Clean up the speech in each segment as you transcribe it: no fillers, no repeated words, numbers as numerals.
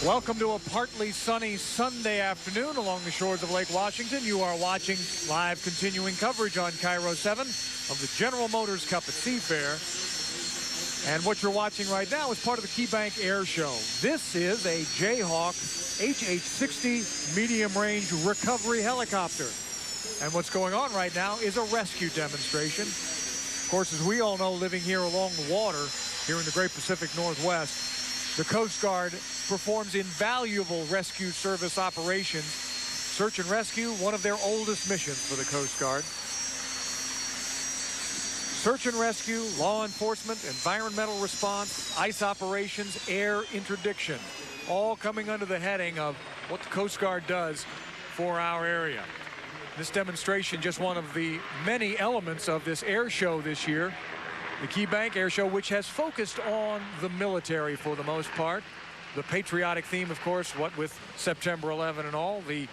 Welcome to a partly sunny Sunday afternoon along the shores of Lake Washington. You are watching live continuing coverage on KIRO 7 of the General Motors Cup at Seafair. And what you're watching right now is part of the KeyBank Air Show. This is a Jayhawk HH-60 medium-range recovery helicopter. And what's going on right now is a rescue demonstration. Of course, as we all know, living here along the water, here in the Great Pacific Northwest, the Coast Guard performs invaluable rescue service operations. Search and rescue, one of their oldest missions for the Coast Guard. Search and rescue, law enforcement, environmental response, ice operations, air interdiction, all coming under the heading of what the Coast Guard does for our area. This demonstration, just one of the many elements of this air show this year, the KeyBank Air Show, which has focused on the military for the most part. The patriotic theme, of course, what with September 11 and all. The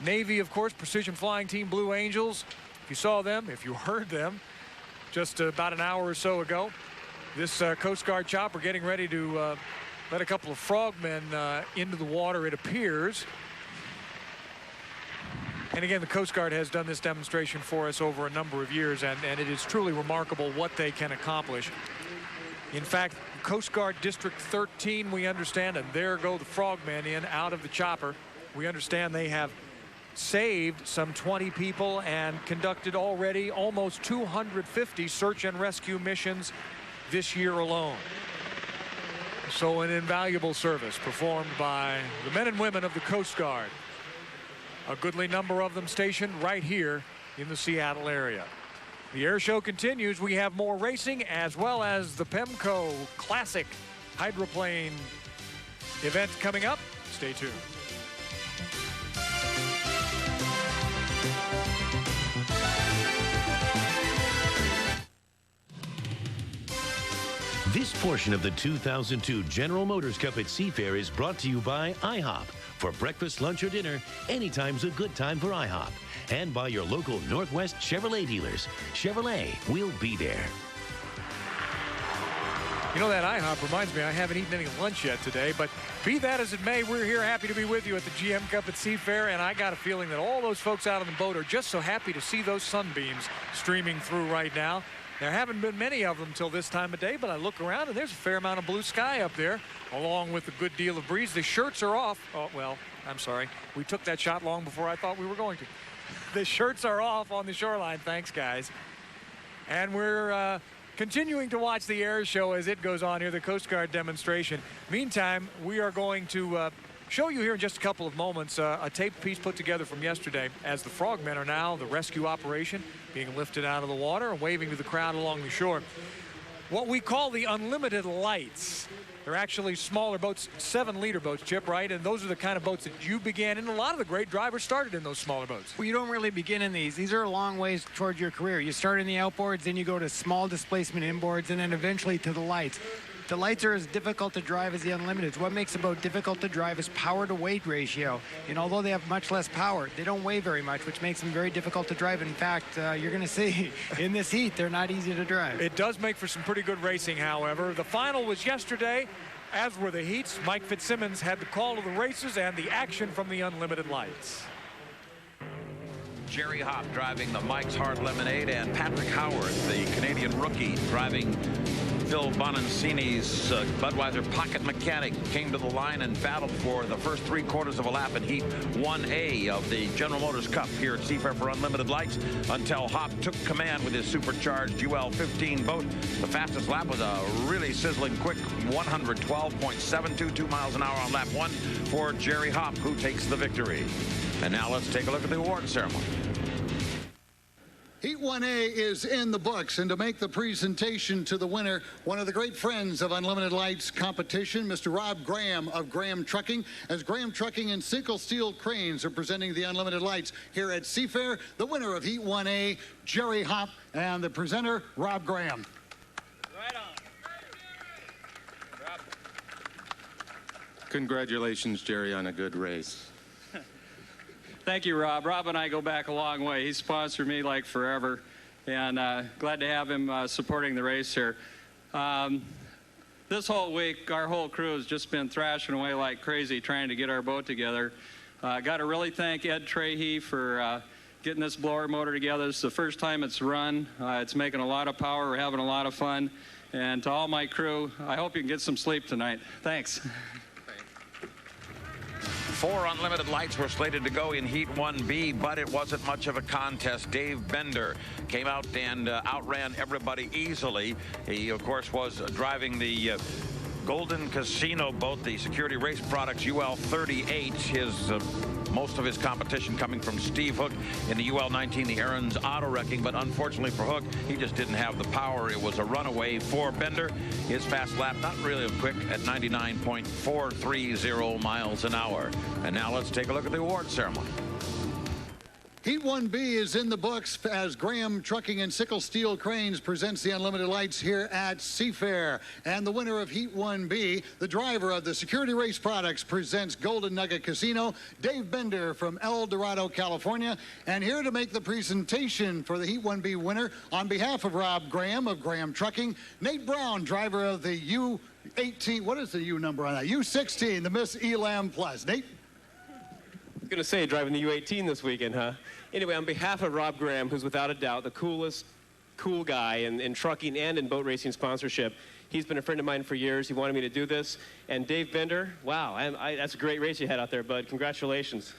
Navy, of course, Precision Flying Team Blue Angels. If you saw them, if you heard them, just about an hour or so ago, this Coast Guard chopper getting ready to let a couple of frogmen into the water, it appears. And again, the Coast Guard has done this demonstration for us over a number of years, and it is truly remarkable what they can accomplish. In fact, Coast Guard District 13, we understand, and there go the frogmen in out of the chopper. We understand they have saved some 20 people and conducted already almost 250 search and rescue missions this year alone. So an invaluable service performed by the men and women of the Coast Guard. A goodly number of them stationed right here in the Seattle area. The air show continues. We have more racing as well as the PEMCO Classic hydroplane event coming up. Stay tuned. This portion of the 2002 General Motors Cup at Seafair is brought to you by IHOP. For breakfast, lunch, or dinner, anytime's a good time for IHOP. And by your local Northwest Chevrolet dealers. Chevrolet, we'll be there. You know, that IHOP reminds me, I haven't eaten any lunch yet today, but be that as it may, we're here happy to be with you at the GM Cup at Seafair, and I got a feeling that all those folks out on the boat are just so happy to see those sunbeams streaming through right now. There haven't been many of them till this time of day, but I look around and there's a fair amount of blue sky up there, along with a good deal of breeze. The shirts are off. Oh, well, I'm sorry. We took that shot long before I thought we were going to. The shirts are off on the shoreline. Thanks, guys. And we're continuing to watch the air show as it goes on here, the Coast Guard demonstration. Meantime, we are going to show you here in just a couple of moments a tape piece put together from yesterday as the frogmen are now, the rescue operation, being lifted out of the water and waving to the crowd along the shore. What we call the Unlimited lights. They're actually smaller boats, 7-liter boats, Chip, right? And those are the kind of boats that you began in. A lot of the great drivers started in those smaller boats. Well, you don't really begin in these. These are a long ways towards your career. You start in the outboards, then you go to small displacement inboards, and then eventually to the lights. The lights are as difficult to drive as the Unlimiteds. What makes a boat difficult to drive is power to weight ratio. And although they have much less power, they don't weigh very much, which makes them very difficult to drive. In fact, you're going to see in this heat, they're not easy to drive. It does make for some pretty good racing, however. The final was yesterday, as were the heats. Mike Fitzsimmons had the call of the races and the action from the Unlimited lights. Jerry Hopp driving the Mike's Hard Lemonade, and Patrick Howard, the Canadian rookie, driving Phil Bonancini's Budweiser Pocket Mechanic, came to the line and battled for the first 3/4 of a lap in Heat 1A of the General Motors Cup here at Seafair for Unlimited Lights until Hopp took command with his supercharged UL-15 boat. The fastest lap was a really sizzling quick 112.722 miles an hour on lap 1 for Jerry Hopp, who takes the victory. And now let's take a look at the award ceremony. Heat 1A is in the books, and to make the presentation to the winner, one of the great friends of Unlimited Lights competition, Mr. Rob Graham of Graham Trucking, as Graham Trucking and Sinkle Steel Cranes are presenting the Unlimited Lights here at Seafair. The winner of Heat 1A, Jerry Hopp, and the presenter, Rob Graham. Right on. Rob. Congratulations, Jerry, on a good race. Thank you, Rob. Rob and I go back a long way. He sponsored me like forever, and glad to have him supporting the race here. This whole week, our whole crew has just been thrashing away like crazy trying to get our boat together. Got to really thank Ed Trahey for getting this blower motor together. It's the first time it's run. It's making a lot of power. We're having a lot of fun. And to all my crew, I hope you can get some sleep tonight. Thanks. 4 Unlimited Lights were slated to go in Heat 1B, but it wasn't much of a contest. Dave Bender came out and outran everybody easily. He, of course, was driving the Golden Casino boat, the Security Race Products UL 38. Most of his competition coming from Steve Hook in the UL-19, the Aaron's Auto Wrecking, but unfortunately for Hook, he just didn't have the power. It was a runaway for Bender. His fast lap, not really quick, at 99.430 miles an hour. And now let's take a look at the award ceremony. Heat 1B is in the books as Graham Trucking and Sickle Steel Cranes presents the Unlimited Lights here at Seafair. And the winner of Heat 1B, the driver of the Security Race Products, presents Golden Nugget Casino, Dave Bender from El Dorado, California. And here to make the presentation for the Heat 1B winner, on behalf of Rob Graham of Graham Trucking, Nate Brown, driver of the U18, what is the U number on that? U16, the Miss Elam Plus. Nate? Going to say driving the U18 this weekend, huh? Anyway, on behalf of Rob Graham, who's without a doubt the coolest cool guy in trucking and in boat racing sponsorship, he's been a friend of mine for years. He wanted me to do this. And Dave Bender, wow, that's a great race you had out there, bud. Congratulations.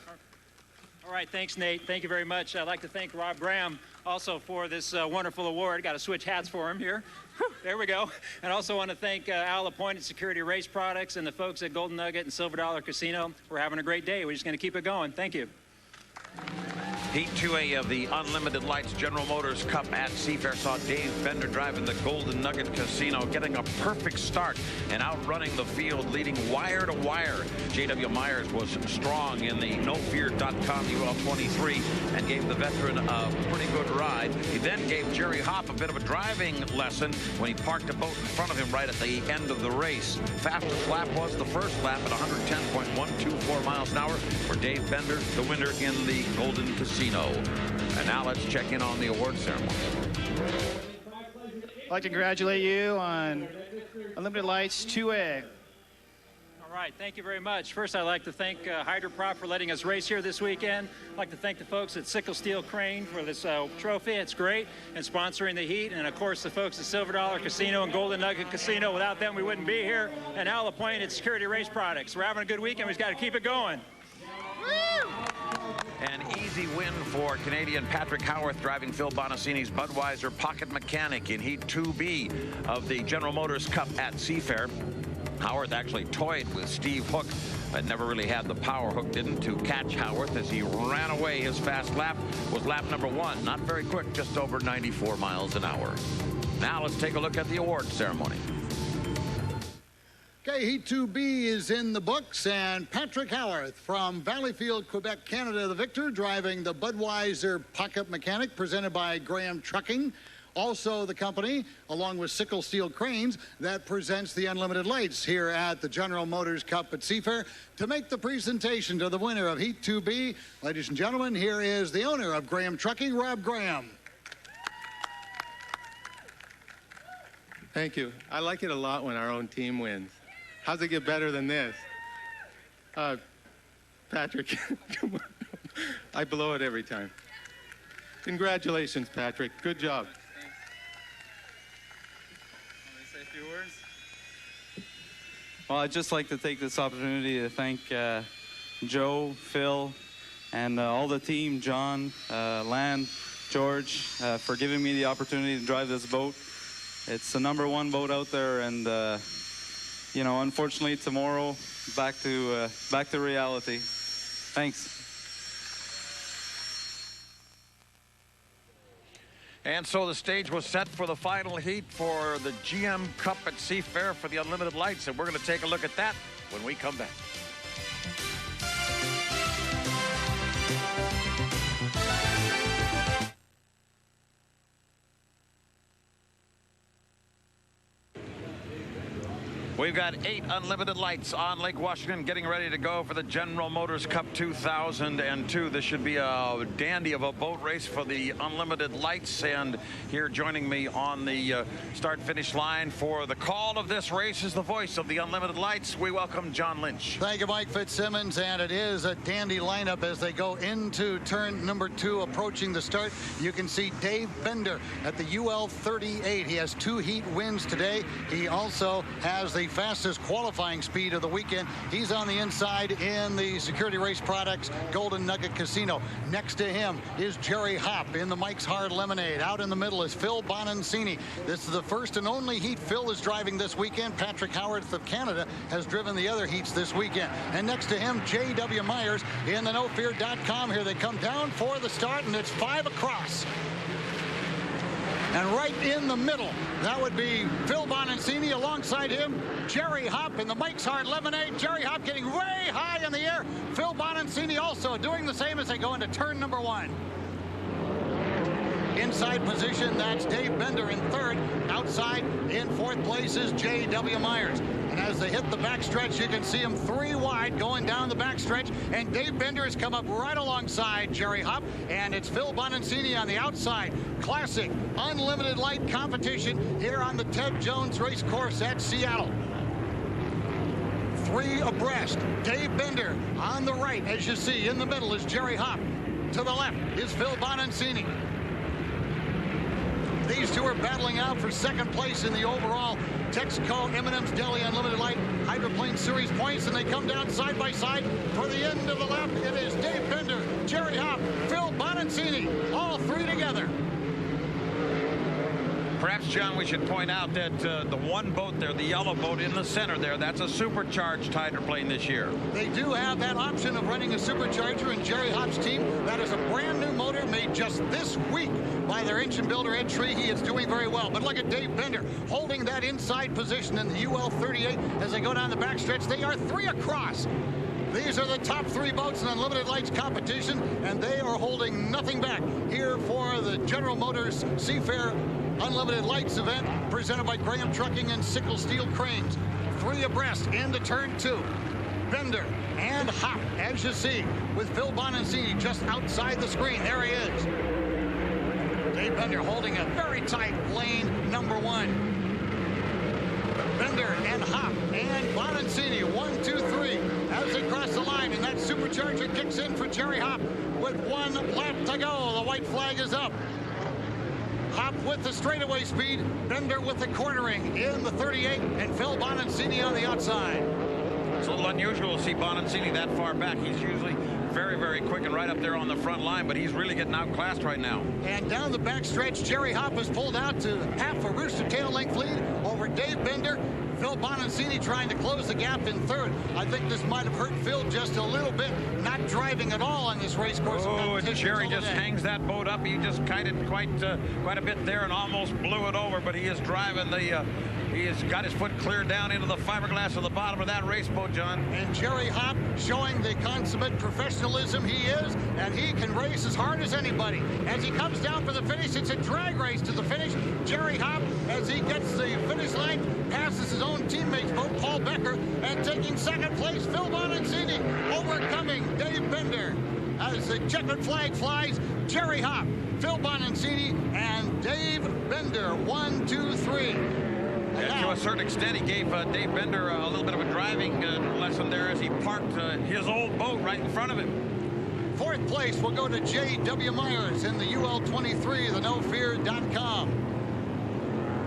All right, thanks, Nate. Thank you very much. I'd like to thank Rob Graham also for this wonderful award. Got to switch hats for him here. Whew, there we go. And also want to thank Al Lapointe at Security Race Products and the folks at Golden Nugget and Silver Dollar Casino. We're having a great day. We're just going to keep it going. Thank you. Heat 2A of the Unlimited Lights General Motors Cup at Seafair saw Dave Bender driving the Golden Nugget Casino, getting a perfect start and outrunning the field, leading wire to wire. J.W. Myers was strong in the NoFear.com UL-23 and gave the veteran a pretty good ride. He then gave Jerry Hopp a bit of a driving lesson when he parked a boat in front of him right at the end of the race. Fastest lap was the first lap at 110.124 miles an hour for Dave Bender, the winner in the Golden Casino. And now let's check in on the award ceremony. I'd like to congratulate you on Unlimited Lights 2A. All right, thank you very much. First, I'd like to thank Hydroprop for letting us race here this weekend. I'd like to thank the folks at Sickle Steel Crane for this trophy. It's great, and sponsoring the heat. And, of course, the folks at Silver Dollar Casino and Golden Nugget Casino. Without them, we wouldn't be here. And Al Lapointe at Security Race Products. We're having a good weekend. We've got to keep it going. Woo! An easy win for Canadian Patrick Howarth driving Phil Bonaccini's Budweiser Pocket Mechanic in Heat 2B of the General Motors Cup at Seafair. Howarth actually toyed with Steve Hook, but never really had the power. Hook didn't to catch Howarth as he ran away. His fast lap was lap number 1. Not very quick, just over 94 miles an hour. Now let's take a look at the award ceremony. Okay, Heat 2B is in the books, and Patrick Howarth from Valleyfield, Quebec, Canada, the victor, driving the Budweiser Pocket Mechanic, presented by Graham Trucking. Also the company, along with Sickle Steel Cranes, that presents the Unlimited Lights here at the General Motors Cup at Seafair. To make the presentation to the winner of Heat 2B, ladies and gentlemen, here is the owner of Graham Trucking, Rob Graham. Thank you. I like it a lot when our own team wins. How's it get better than this? Patrick, come on. I blow it every time. Congratulations, Patrick. Good job. Want to say a few words? Well, I'd just like to take this opportunity to thank Joe, Phil, and all the team, John, Land, George, for giving me the opportunity to drive this boat. It's the #1 boat out there, and you know, unfortunately, tomorrow, back to reality. Thanks. And so the stage was set for the final heat for the GM Cup at Seafair for the Unlimited Lights, and we're going to take a look at that when we come back. We've got 8 Unlimited Lights on Lake Washington getting ready to go for the General Motors Cup 2002. This should be a dandy of a boat race for the Unlimited Lights. And here joining me on the start-finish line for the call of this race is the voice of the Unlimited Lights. We welcome John Lynch. Thank you, Mike Fitzsimmons. And it is a dandy lineup as they go into turn number 2, approaching the start. You can see Dave Bender at the UL 38. He has 2 heat wins today. He also has the fastest qualifying speed of the weekend. He's on the inside in the Security Race Products Golden Nugget Casino. Next to him is Jerry Hopp in the Mike's Hard Lemonade. Out in the middle is Phil Bonancini. This is the first and only heat Phil is driving this weekend. Patrick Howard of Canada has driven the other heats this weekend. And next to him, J.W. Myers in the NoFear.com. Here they come down for the start, and it's 5 across. And right in the middle, that would be Phil Bonancini. Alongside him, Jerry Hopp in the Mike's Hard Lemonade. Jerry Hopp getting way high in the air. Phil Bonancini also doing the same as they go into turn number 1. Inside position, that's Dave Bender in 3rd. Outside in 4th place is J.W. Myers. And as they hit the backstretch, you can see him 3 wide going down the backstretch. And Dave Bender has come up right alongside Jerry Hopp. And it's Phil Bonancini on the outside. Classic Unlimited Light competition here on the Ted Jones Race Course at Seattle. 3 abreast. Dave Bender on the right, as you see. In the middle is Jerry Hopp. To the left is Phil Bonancini. These two are battling out for 2nd place in the overall Texaco M&M's Deli Unlimited Light Hydroplane Series points, and they come down side by side for the end of the lap. It is Dave Bender, Jerry Hopp, Phil Bonancini, all 3 together. Perhaps, John, we should point out that the one boat there, the yellow boat in the center there, that's a supercharged hydroplane this year. They do have that option of running a supercharger in Jerry Hopp's team. That is a brand new motor made just this week by their engine builder, Ed Tree. He is doing very well. But look at Dave Bender holding that inside position in the UL 38 as they go down the backstretch. They are 3 across. These are the top 3 boats in Unlimited Lights competition, and they are holding nothing back here for the General Motors Seafair Unlimited Lights event presented by Graham Trucking and Sickle Steel Cranes. 3 abreast into turn 2. Bender and Hopp, as you see, with Phil Bonancini just outside the screen. There he is. Dave Bender holding a very tight lane number 1. Bender and Hopp and Bonancini, 1, 2, 3, as they cross the line, and that supercharger kicks in for Jerry Hopp with 1 lap to go. The white flag is up. Hopp with the straightaway speed, Bender with the cornering in the 38, and Phil Bonancini on the outside. It's a little unusual to see Bonancini that far back. He's usually very, very quick and right up there on the front line, but he's really getting outclassed right now. And down the backstretch, Jerry Hopp has pulled out to half a rooster tail length lead over Dave Bender. Phil Bonancini trying to close the gap in 3rd. I think this might have hurt Phil just a little bit, not driving at all on this race course. Oh, and Jerry just hangs that boat up. He just kited quite a bit there and almost blew it over, but he is driving the he has got his foot clear down into the fiberglass at the bottom of that race boat, John. And Jerry Hopp showing the consummate professionalism he is, and he can race as hard as anybody. As he comes down for the finish, it's a drag race to the finish. Jerry Hopp, as he gets the finish line, passes his own teammate's boat, Paul Becker, and taking 2nd place, Phil Bonancini, overcoming Dave Bender. As the checkered flag flies, Jerry Hopp, Phil Bonancini, and Dave Bender, 1, 2, 3. And to a certain extent, he gave Dave Bender a little bit of a driving lesson there as he parked his old boat right in front of him. 4th place will go to J.W. Myers in the UL 23, the NoFear.com.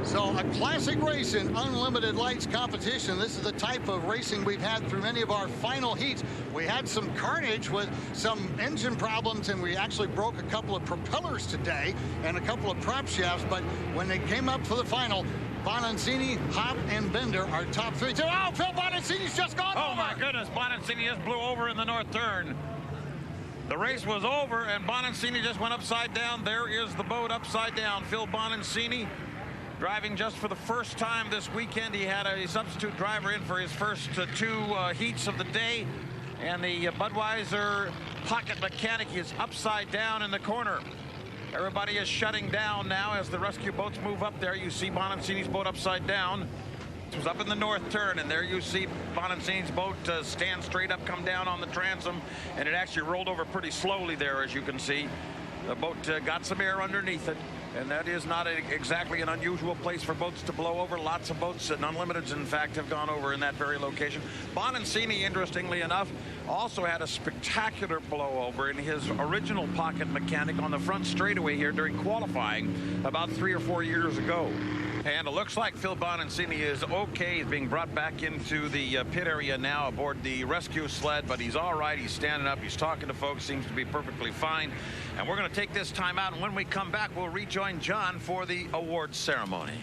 So a classic race in Unlimited Lights competition. This is the type of racing we've had through many of our final heats. We had some carnage with some engine problems, and we actually broke a couple of propellers today and a couple of prop shafts. But when they came up for the final, Bonancini, Hopp, and Bender are top 3. Oh, Phil Bonancini's just gone over. Oh, my goodness. Bonancini just blew over in the north turn. The race was over, and Bonancini just went upside down. There is the boat upside down. Phil Bonancini driving just for the first time this weekend. He had a substitute driver in for his first 2 heats of the day. And the Budweiser pocket mechanic is upside down in the corner. Everybody is shutting down now as the rescue boats move up there. You see Bonancini's boat upside down. was up in the north turn, and there you see Bonancini's boat stand straight up, come down on the transom, and it actually rolled over pretty slowly there, as you can see. The boat got some air underneath it, and that is not exactly an unusual place for boats to blow over. Lots of boats and Unlimiteds, in fact, have gone over in that very location. Bonancini, interestingly enough, also had a spectacular blowover in his original pocket mechanic on the front straightaway here during qualifying about 3 or 4 years ago. And it looks like Phil Bonancini is okay. He's being brought back into the pit area now aboard the rescue sled, but he's all right. He's standing up. He's talking to folks. Seems to be perfectly fine. And we're going to take this time out, and when we come back, we'll rejoin John for the awards ceremony.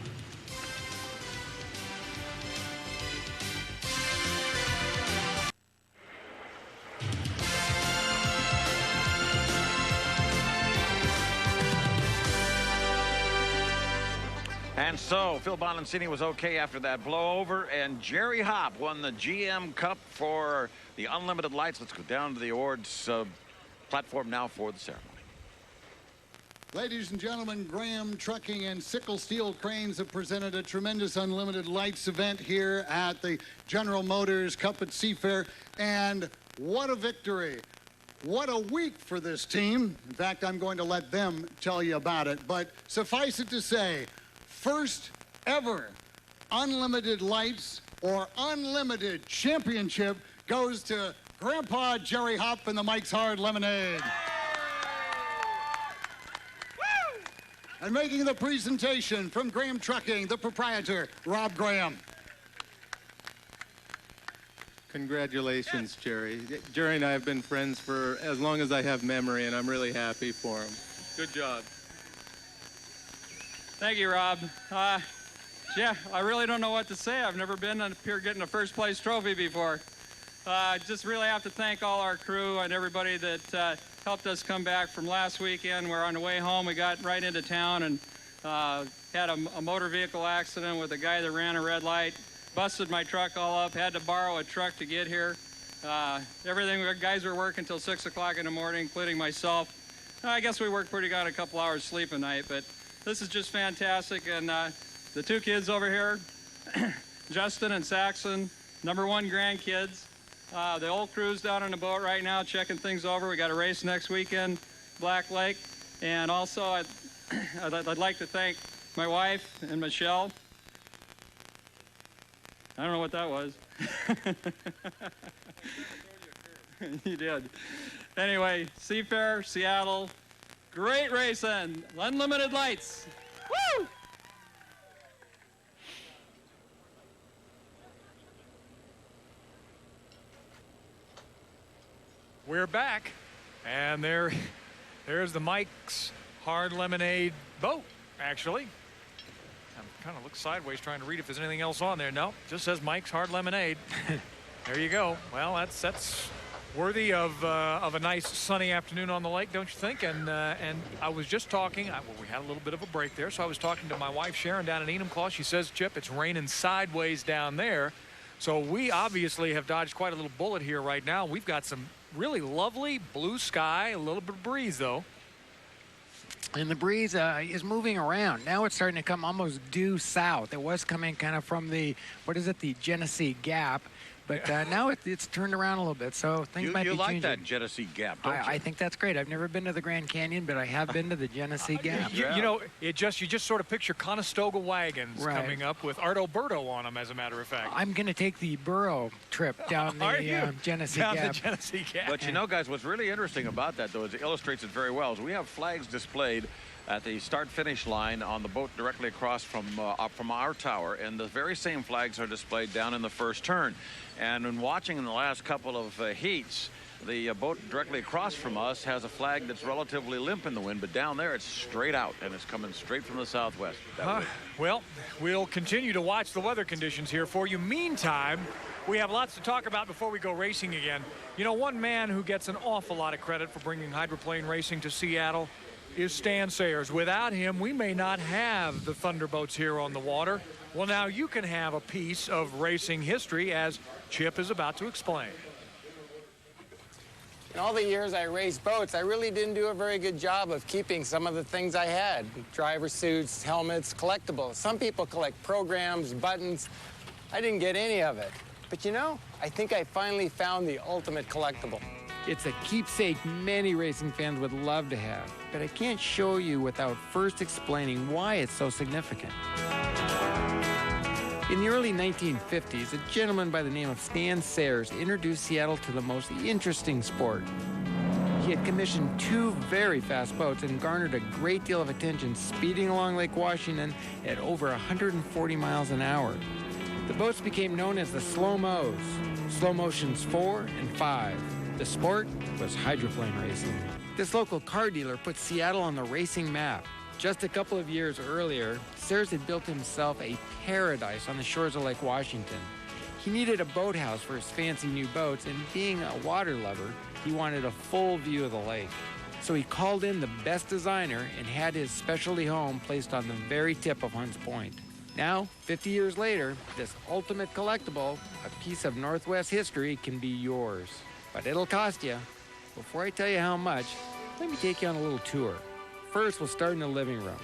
And so Phil Bonancini was okay after that blowover, and Jerry Hopp won the GM Cup for the Unlimited Lights. Let's go down to the awards platform now for the ceremony. Ladies and gentlemen, Graham Trucking and Sickle Steel Cranes have presented a tremendous Unlimited Lights event here at the General Motors Cup at Seafair, and what a victory. What a week for this team. In fact, I'm going to let them tell you about it, but suffice it to say, first ever Unlimited Lights or Unlimited Championship goes to Grandpa Jerry Hopp and the Mike's Hard Lemonade. And making the presentation from Graham Trucking, the proprietor, Rob Graham. Congratulations, Jerry. Jerry and I have been friends for as long as I have memory, and I'm really happy for him. Good job. Thank you, Rob. Yeah, I really don't know what to say. I've never been up here getting a first place trophy before. Just really have to thank all our crew and everybody that helped us come back from last weekend. We're on the way home. We got right into town and had a motor vehicle accident with a guy that ran a red light. Busted my truck all up, had to borrow a truck to get here. Everything, the guys were working until 6 o'clock in the morning, including myself. I guess we worked pretty good, a couple hours sleep a night, but this is just fantastic. And the two kids over here, Justin and Saxon, #1 grandkids. The old crew's down on the boat right now checking things over. We got a race next weekend, Black Lake. And also, I'd like to thank my wife and Michelle. I don't know what that was. You did. Anyway, Seafair, Seattle, great racing, Unlimited Lights. Woo! We're back, and there's the Mike's Hard Lemonade boat, actually. I'm kind of look sideways trying to read if there's anything else on there. No, just says Mike's Hard Lemonade. There you go. Well, that's worthy of a nice sunny afternoon on the lake, don't you think? And I was just talking. Well, we had a little bit of a break there, so I was talking to my wife Sharon down in Enumclaw. She says, Chip, it's raining sideways down there. So we obviously have dodged quite a little bullet here right now. We've got some really lovely blue sky, a little bit of breeze though. And the breeze is moving around. Now it's starting to come almost due south. It was coming kind of from the, what is it, the Genesee Gap. But now it's turned around a little bit, so things might be changing. You like that Genesee Gap, don't you? I think that's great. I've never been to the Grand Canyon, but I have been to the Genesee Gap. You know, you just sort of picture Conestoga wagons coming up with Art Alberto on them, as a matter of fact. I'm going to take the Burro trip down the Genesee Gap. Down the Genesee Gap. But you know, guys, what's really interesting about that, though, is it illustrates it very well, is we have flags displayed at the start-finish line on the boat directly across from our tower, and the very same flags are displayed down in the first turn. And in watching in the last couple of heats, the boat directly across from us has a flag that's relatively limp in the wind, but down there it's straight out, and it's coming straight from the southwest. Well, we'll continue to watch the weather conditions here for you. Meantime, we have lots to talk about before we go racing again. You know, one man who gets an awful lot of credit for bringing hydroplane racing to Seattle is Stan Sayers. Without him, we may not have the Thunderboats here on the water. Well, now you can have a piece of racing history, as Chip is about to explain. In all the years I raced boats, I really didn't do a very good job of keeping some of the things I had. Driver suits, helmets, collectibles. Some people collect programs, buttons. I didn't get any of it. But you know, I think I finally found the ultimate collectible. It's a keepsake many racing fans would love to have, but I can't show you without first explaining why it's so significant. In the early 1950s, a gentleman by the name of Stan Sayers introduced Seattle to the most interesting sport. He had commissioned 2 very fast boats and garnered a great deal of attention speeding along Lake Washington at over 140 miles an hour. The boats became known as the Slow-Mos, Slow Motions 4 and 5. The sport was hydroplane racing. This local car dealer put Seattle on the racing map. Just a couple of years earlier, Sayers had built himself a paradise on the shores of Lake Washington. He needed a boathouse for his fancy new boats, and being a water lover, he wanted a full view of the lake. So he called in the best designer and had his specialty home placed on the very tip of Hunts Point. Now, 50 years later, this ultimate collectible, a piece of Northwest history, can be yours. But it'll cost you. Before I tell you how much, let me take you on a little tour. First, we'll start in the living room.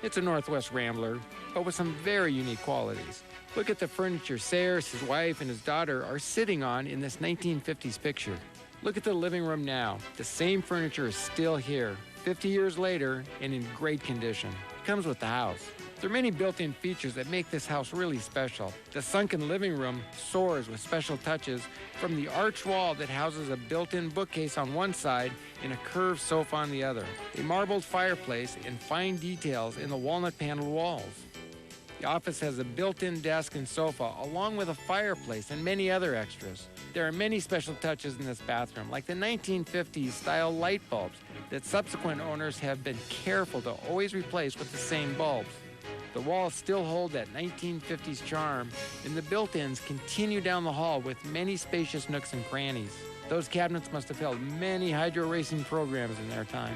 It's a Northwest Rambler, but with some very unique qualities. Look at the furniture Sayers, his wife, and his daughter are sitting on in this 1950s picture. Look at the living room now. The same furniture is still here, 50 years later, and in great condition. It comes with the house. There are many built-in features that make this house really special. The sunken living room soars with special touches from the arched wall that houses a built-in bookcase on one side and a curved sofa on the other, a marbled fireplace, and fine details in the walnut-paneled walls. The office has a built-in desk and sofa, along with a fireplace and many other extras. There are many special touches in this bathroom, like the 1950s style light bulbs that subsequent owners have been careful to always replace with the same bulbs. The walls still hold that 1950s charm, and the built-ins continue down the hall with many spacious nooks and crannies. Those cabinets must have held many hydro racing programs in their time.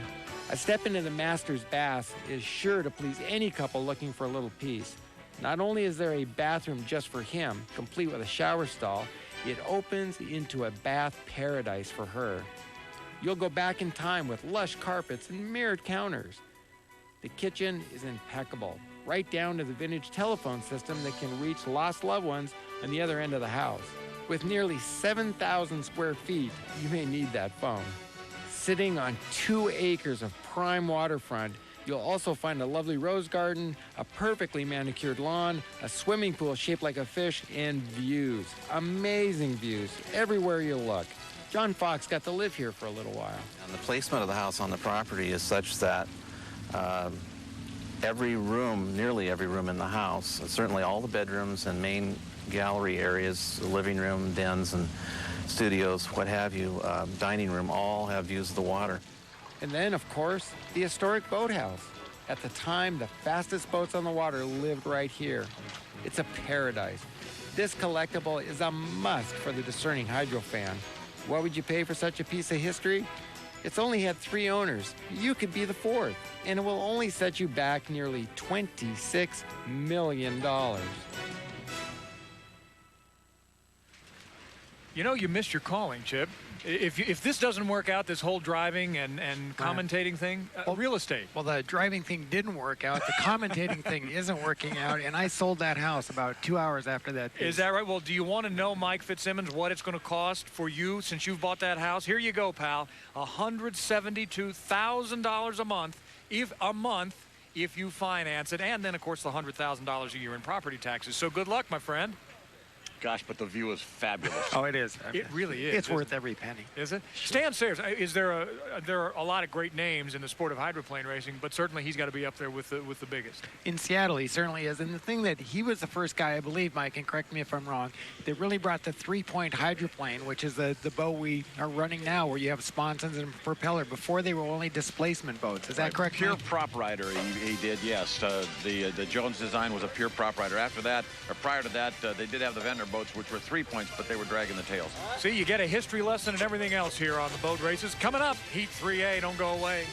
A step into the master's bath is sure to please any couple looking for a little peace. Not only is there a bathroom just for him, complete with a shower stall, it opens into a bath paradise for her. You'll go back in time with lush carpets and mirrored counters. The kitchen is impeccable, right down to the vintage telephone system that can reach lost loved ones on the other end of the house. With nearly 7,000 square feet, you may need that phone. Sitting on 2 acres of prime waterfront, you'll also find a lovely rose garden, a perfectly manicured lawn, a swimming pool shaped like a fish, and views. Amazing views everywhere you look. John Fox got to live here for a little while. And the placement of the house on the property is such that every room, nearly every room in the house, certainly all the bedrooms and main gallery areas, the living room, dens, and studios, what have you, dining room, all have views of the water. And then, of course, the historic boathouse. At the time, the fastest boats on the water lived right here. It's a paradise. This collectible is a must for the discerning hydro fan. What would you pay for such a piece of history? It's only had 3 owners. You could be the 4th, and it will only set you back nearly $26 million. You know, you missed your calling, Chip. If this doesn't work out, this whole driving and commentating thing, real estate. Well, the driving thing didn't work out. The commentating thing isn't working out, and I sold that house about 2 hours after that piece. Is that right? Well, do you want to know, Mike Fitzsimmons, what it's going to cost for you since you've bought that house? Here you go, pal. $172,000 a month, if you finance it, and then, of course, the $100,000 a year in property taxes. So good luck, my friend. Gosh, but the view is fabulous. Oh, it is. It really is. It's worth every penny. Is it? Stan Sayers, there are a lot of great names in the sport of hydroplane racing, but certainly he's got to be up there with the biggest. In Seattle, he certainly is. And the thing that he was the first guy, I believe, Mike, and correct me if I'm wrong, that really brought the 3-point hydroplane, which is the boat we are running now, where you have sponsons and propeller. Before, they were only displacement boats. Is that correct, Pure Mike? prop rider, he did, yes. The Jones design was a pure prop rider. After that, or prior to that, they did have the vendor boats, which were 3 points, but they were dragging the tails. See, you get a history lesson and everything else here on the boat races. Coming up, Heat 3A, don't go away.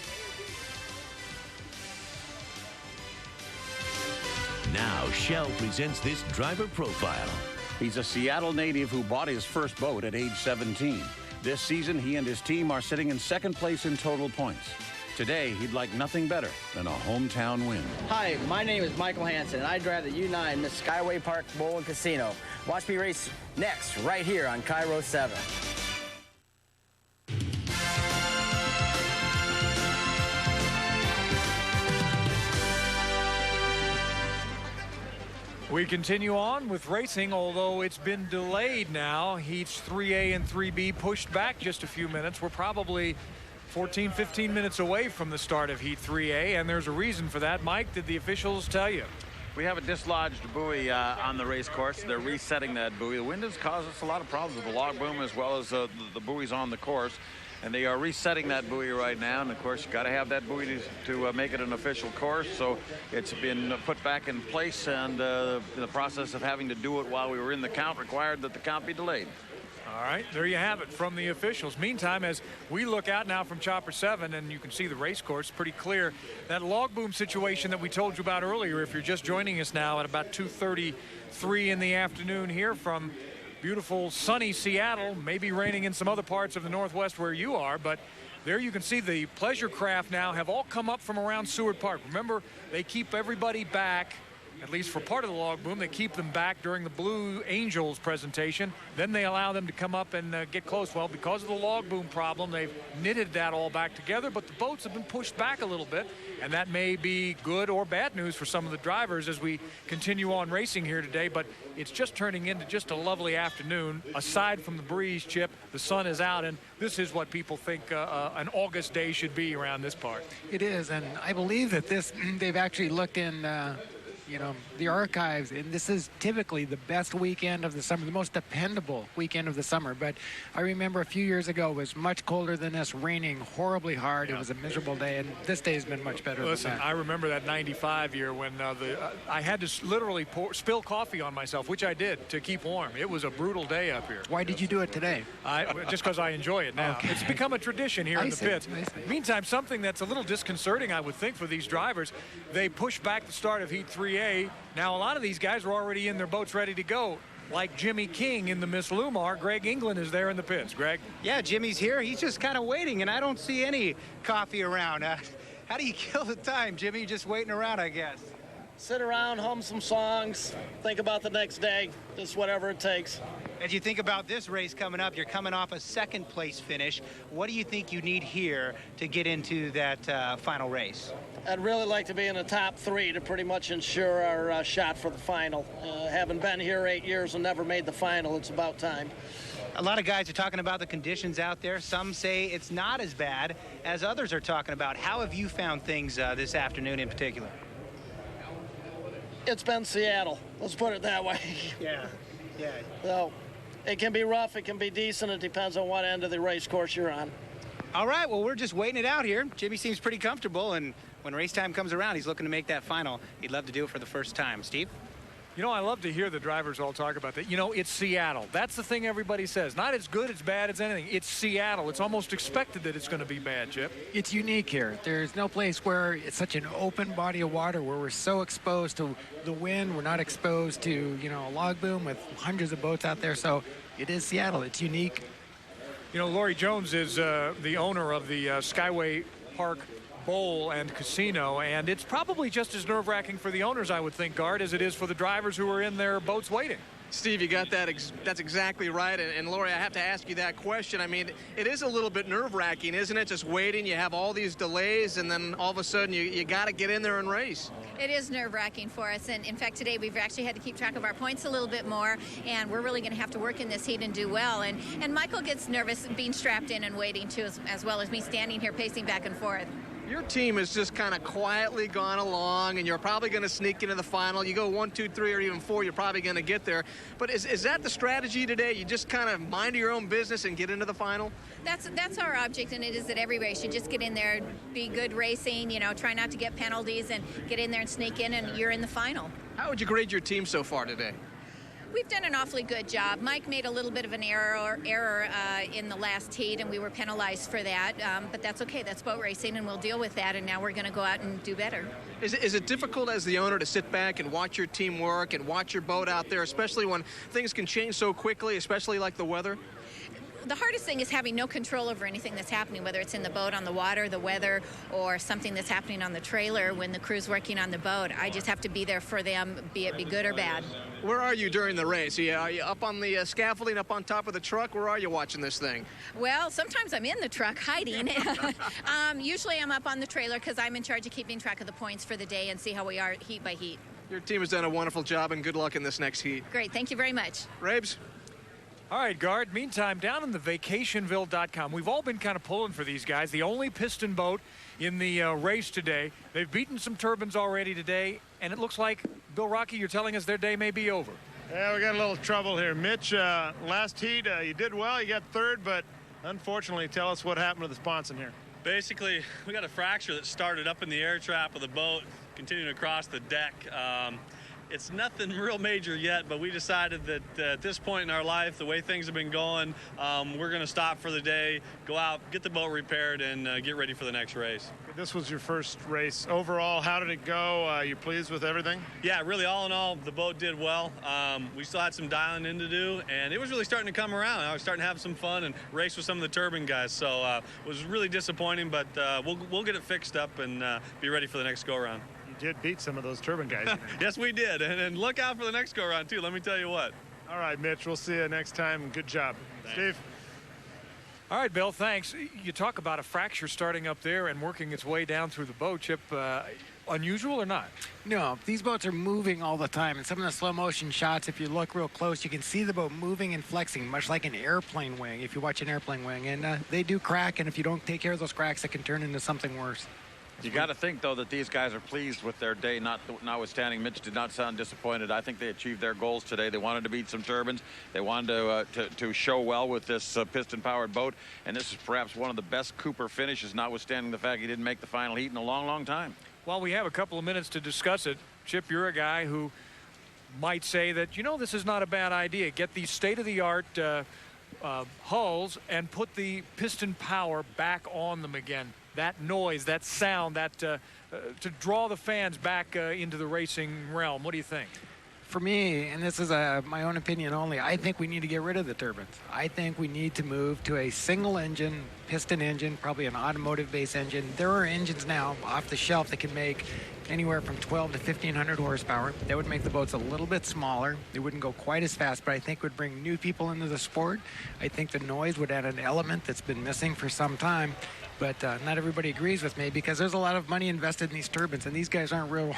Now, Shell presents this driver profile. He's a Seattle native who bought his first boat at age 17. This season, he and his team are sitting in second place in total points. Today, he'd like nothing better than a hometown win. Hi, my name is Michael Hansen, and I drive the U9 Miss Skyway Park Bowl and Casino. Watch me race next, right here on KIRO 7. We continue on with racing, although it's been delayed now. Heats 3A and 3B pushed back just a few minutes. We're probably 14, 15 minutes away from the start of Heat 3A, and there's a reason for that. Mike, did the officials tell you? We have a dislodged buoy on the race course. They're resetting that buoy. The wind has caused us a lot of problems with the log boom as well as the buoys on the course. And they are resetting that buoy right now. And of course, you got to have that buoy to make it an official course. So it's been put back in place, and the process of having to do it while we were in the count required that the count be delayed. All right, there you have it from the officials. Meantime, as we look out now from Chopper 7, and you can see the race course pretty clear, that log boom situation that we told you about earlier, if you're just joining us now at about 2:33 in the afternoon here from beautiful sunny Seattle, maybe raining in some other parts of the Northwest where you are, but there you can see the pleasure craft now have all come up from around Seward Park. Remember, they keep everybody back, at least for part of the log boom. They keep them back during the Blue Angels presentation. Then they allow them to come up and get close. Well, because of the log boom problem, they've knitted that all back together, but the boats have been pushed back a little bit, and that may be good or bad news for some of the drivers as we continue on racing here today. But it's just turning into just a lovely afternoon. Aside from the breeze, Chip, the sun is out, and this is what people think an August day should be around this part. It is, and I believe that they've actually looked in the archives, and this is typically the best weekend of the summer, the most dependable weekend of the summer. But I remember a few years ago it was much colder than this, raining horribly hard. Yeah. It was a miserable day, and this day has been much better. Listen, than that. I remember that 95 year when I had to literally spill coffee on myself, which I did to keep warm. It was a brutal day up here. Why did you do it today? Just because I enjoy it now. Okay. It's become a tradition here in the pits. Meantime, something that's a little disconcerting, I would think, for these drivers, they push back the start of Heat 3A. Now, a lot of these guys are already in their boats ready to go. Like Jimmy King in the Miss Lumar, Greg England is there in the pits. Greg? Yeah, Jimmy's here. He's just kind of waiting, and I don't see any coffee around. How do you kill the time, Jimmy? Just waiting around, I guess. Sit around, hum some songs, think about the next day, just whatever it takes. As you think about this race coming up, you're coming off a second place finish. What do you think you need here to get into that final race? I'd really like to be in the top 3 to pretty much ensure our shot for the final. Having been here 8 years and never made the final, it's about time. A lot of guys are talking about the conditions out there. Some say it's not as bad as others are talking about. How have you found things this afternoon in particular? It's been Seattle. Let's put it that way. Yeah. So it can be rough, it can be decent. It depends on what end of the race course you're on. All right, well, we're just waiting it out here. Jimmy seems pretty comfortable, and when race time comes around, he's looking to make that final. He'd love to do it for the first time. Steve? You know, I love to hear the drivers all talk about that. You know, it's Seattle. That's the thing everybody says. Not as good, as bad as anything. It's Seattle. It's almost expected that it's going to be bad, Chip. It's unique here. There's no place where it's such an open body of water where we're so exposed to the wind. We're not exposed to, a log boom with hundreds of boats out there. So it is Seattle. It's unique. You know, Laurie Jones is the owner of the Skyway Park Bowl and Casino, and it's probably just as nerve-wracking for the owners, I would think, Guard, as it is for the drivers who are in their boats waiting. Steve, you got that. That's exactly right. And Laurie, I have to ask you that question. I mean, it is a little bit nerve-wracking, isn't it? Just waiting. You have all these delays, and then all of a sudden you got to get in there and race. It is nerve-wracking for us, and in fact today we've actually had to keep track of our points a little bit more, and we're really going to have to work in this heat and do well. And Michael gets nervous being strapped in and waiting too, as well as me standing here pacing back and forth. Your team has just kind of quietly gone along, and you're probably going to sneak into the final. You go 1, 2, 3, or even 4, you're probably going to get there. But is that the strategy today? You just kind of mind your own business and get into the final? That's our object, and it is at every race. You just get in there, be good racing, try not to get penalties, and get in there and sneak in, and you're in the final. How would you grade your team so far today? We've done an awfully good job. Mike made a little bit of an error in the last heat, and we were penalized for that. But that's okay. That's boat racing, and we'll deal with that. And now we're going to go out and do better. Is it difficult as the owner to sit back and watch your team work and watch your boat out there, especially when things can change so quickly, especially like the weather? the hardest thing is having no control over anything that's happening, whether it's in the boat, on the water, the weather, or something that's happening on the trailer when the crew's working on the boat. I just have to be there for them, be it be good or bad. Where are you during the race? Are you up on the scaffolding, up on top of the truck? Where are you watching this thing? Well, sometimes I'm in the truck hiding. Usually I'm up on the trailer because I'm in charge of keeping track of the points for the day and see how we are heat by heat. Your team has done a wonderful job, and good luck in this next heat. Great. Thank you very much. Rabes? All right, Guard. Meantime, down in the vacationville.com, we've all been kind of pulling for these guys. The only piston boat in the race today. They've beaten some turbines already today, and it looks like, Bill Rocky, you're telling us their day may be over. Yeah, we got a little trouble here. Mitch, last heat, you did well. You got third, but unfortunately, tell us what happened to the sponson here. Basically, we got a fracture that started up in the air trap of the boat, continuing across the deck. It's nothing real major yet, but we decided that at this point in our life, the way things have been going, we're going to stop for the day, go out, get the boat repaired, and get ready for the next race. This was your first race. Overall, how did it go? You pleased with everything? Yeah, really, all in all, the boat did well. We still had some dialing in to do, and it was really starting to come around. I was starting to have some fun and race with some of the turbine guys, so it was really disappointing, but we'll get it fixed up and be ready for the next go-around. You did beat some of those turbine guys. Yes, we did. And look out for the next go-around, too. Let me tell you what. All right, Mitch. We'll see you next time. Good job. Thanks. Steve? All right, Bill, thanks. You talk about a fracture starting up there and working its way down through the boat. Chip, unusual or not? No, these boats are moving all the time. And some of the slow motion shots, if you look real close, you can see the boat moving and flexing, much like an airplane wing, if you watch an airplane wing. And they do crack, and if you don't take care of those cracks, it can turn into something worse. You got to think, though, that these guys are pleased with their day, notwithstanding. Mitch did not sound disappointed. I think they achieved their goals today. They wanted to beat some turbines. They wanted to show well with this piston-powered boat. And this is perhaps one of the best Cooper finishes, notwithstanding the fact he didn't make the final heat in a long, long time. While we have a couple of minutes to discuss it, Chip, you're a guy who might say that, you know, this is not a bad idea. Get these state-of-the-art hulls and put the piston power back on them again. That noise, that sound, that to draw the fans back into the racing realm. What do you think? For me, and this is my own opinion only, I think we need to get rid of the turbines. I think we need to move to a single engine, piston engine, probably an automotive base engine. There are engines now off the shelf that can make anywhere from 12 to 1,500 horsepower. That would make the boats a little bit smaller. They wouldn't go quite as fast, but I think would bring new people into the sport. I think the noise would add an element that's been missing for some time. But not everybody agrees with me because there's a lot of money invested in these turbines, and these guys aren't real,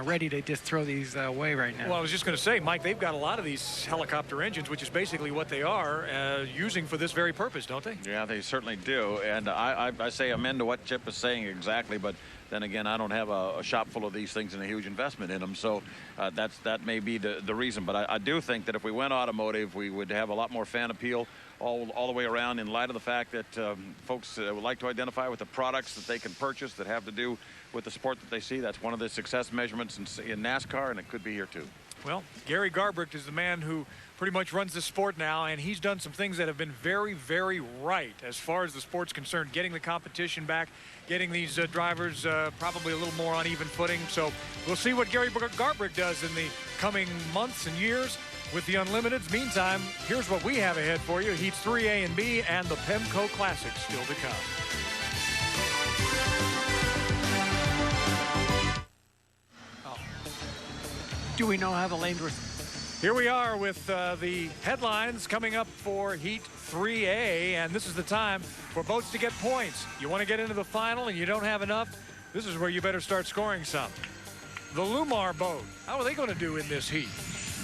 ready to just throw these away right now. Well, I was just going to say, Mike, they've got a lot of these helicopter engines, which is basically what they are using for this very purpose, don't they? Yeah, they certainly do. And I say amen to what Chip is saying exactly, but then again, I don't have a shop full of these things and a huge investment in them, so that may be the reason. But I do think that if we went automotive, we would have a lot more fan appeal all the way around, in light of the fact that folks would like to identify with the products that they can purchase that have to do with the sport that they see. That's one of the success measurements in NASCAR, and it could be here too. Well, Gary Garbricht is the man who pretty much runs the sport now, and he's done some things that have been very, very right as far as the sport's concerned, getting the competition back, getting these drivers probably a little more on even footing. So we'll see what Gary Garbricht does in the coming months and years with the Unlimiteds. Meantime, here's what we have ahead for you. Heats 3A and B and the Pemco Classic still to come. Do we know how the lanes were? Here we are with the headlines coming up for Heat 3A, and this is the time for boats to get points. You want to get into the final and you don't have enough? This is where you better start scoring some. The Lumar boat, how are they going to do in this heat?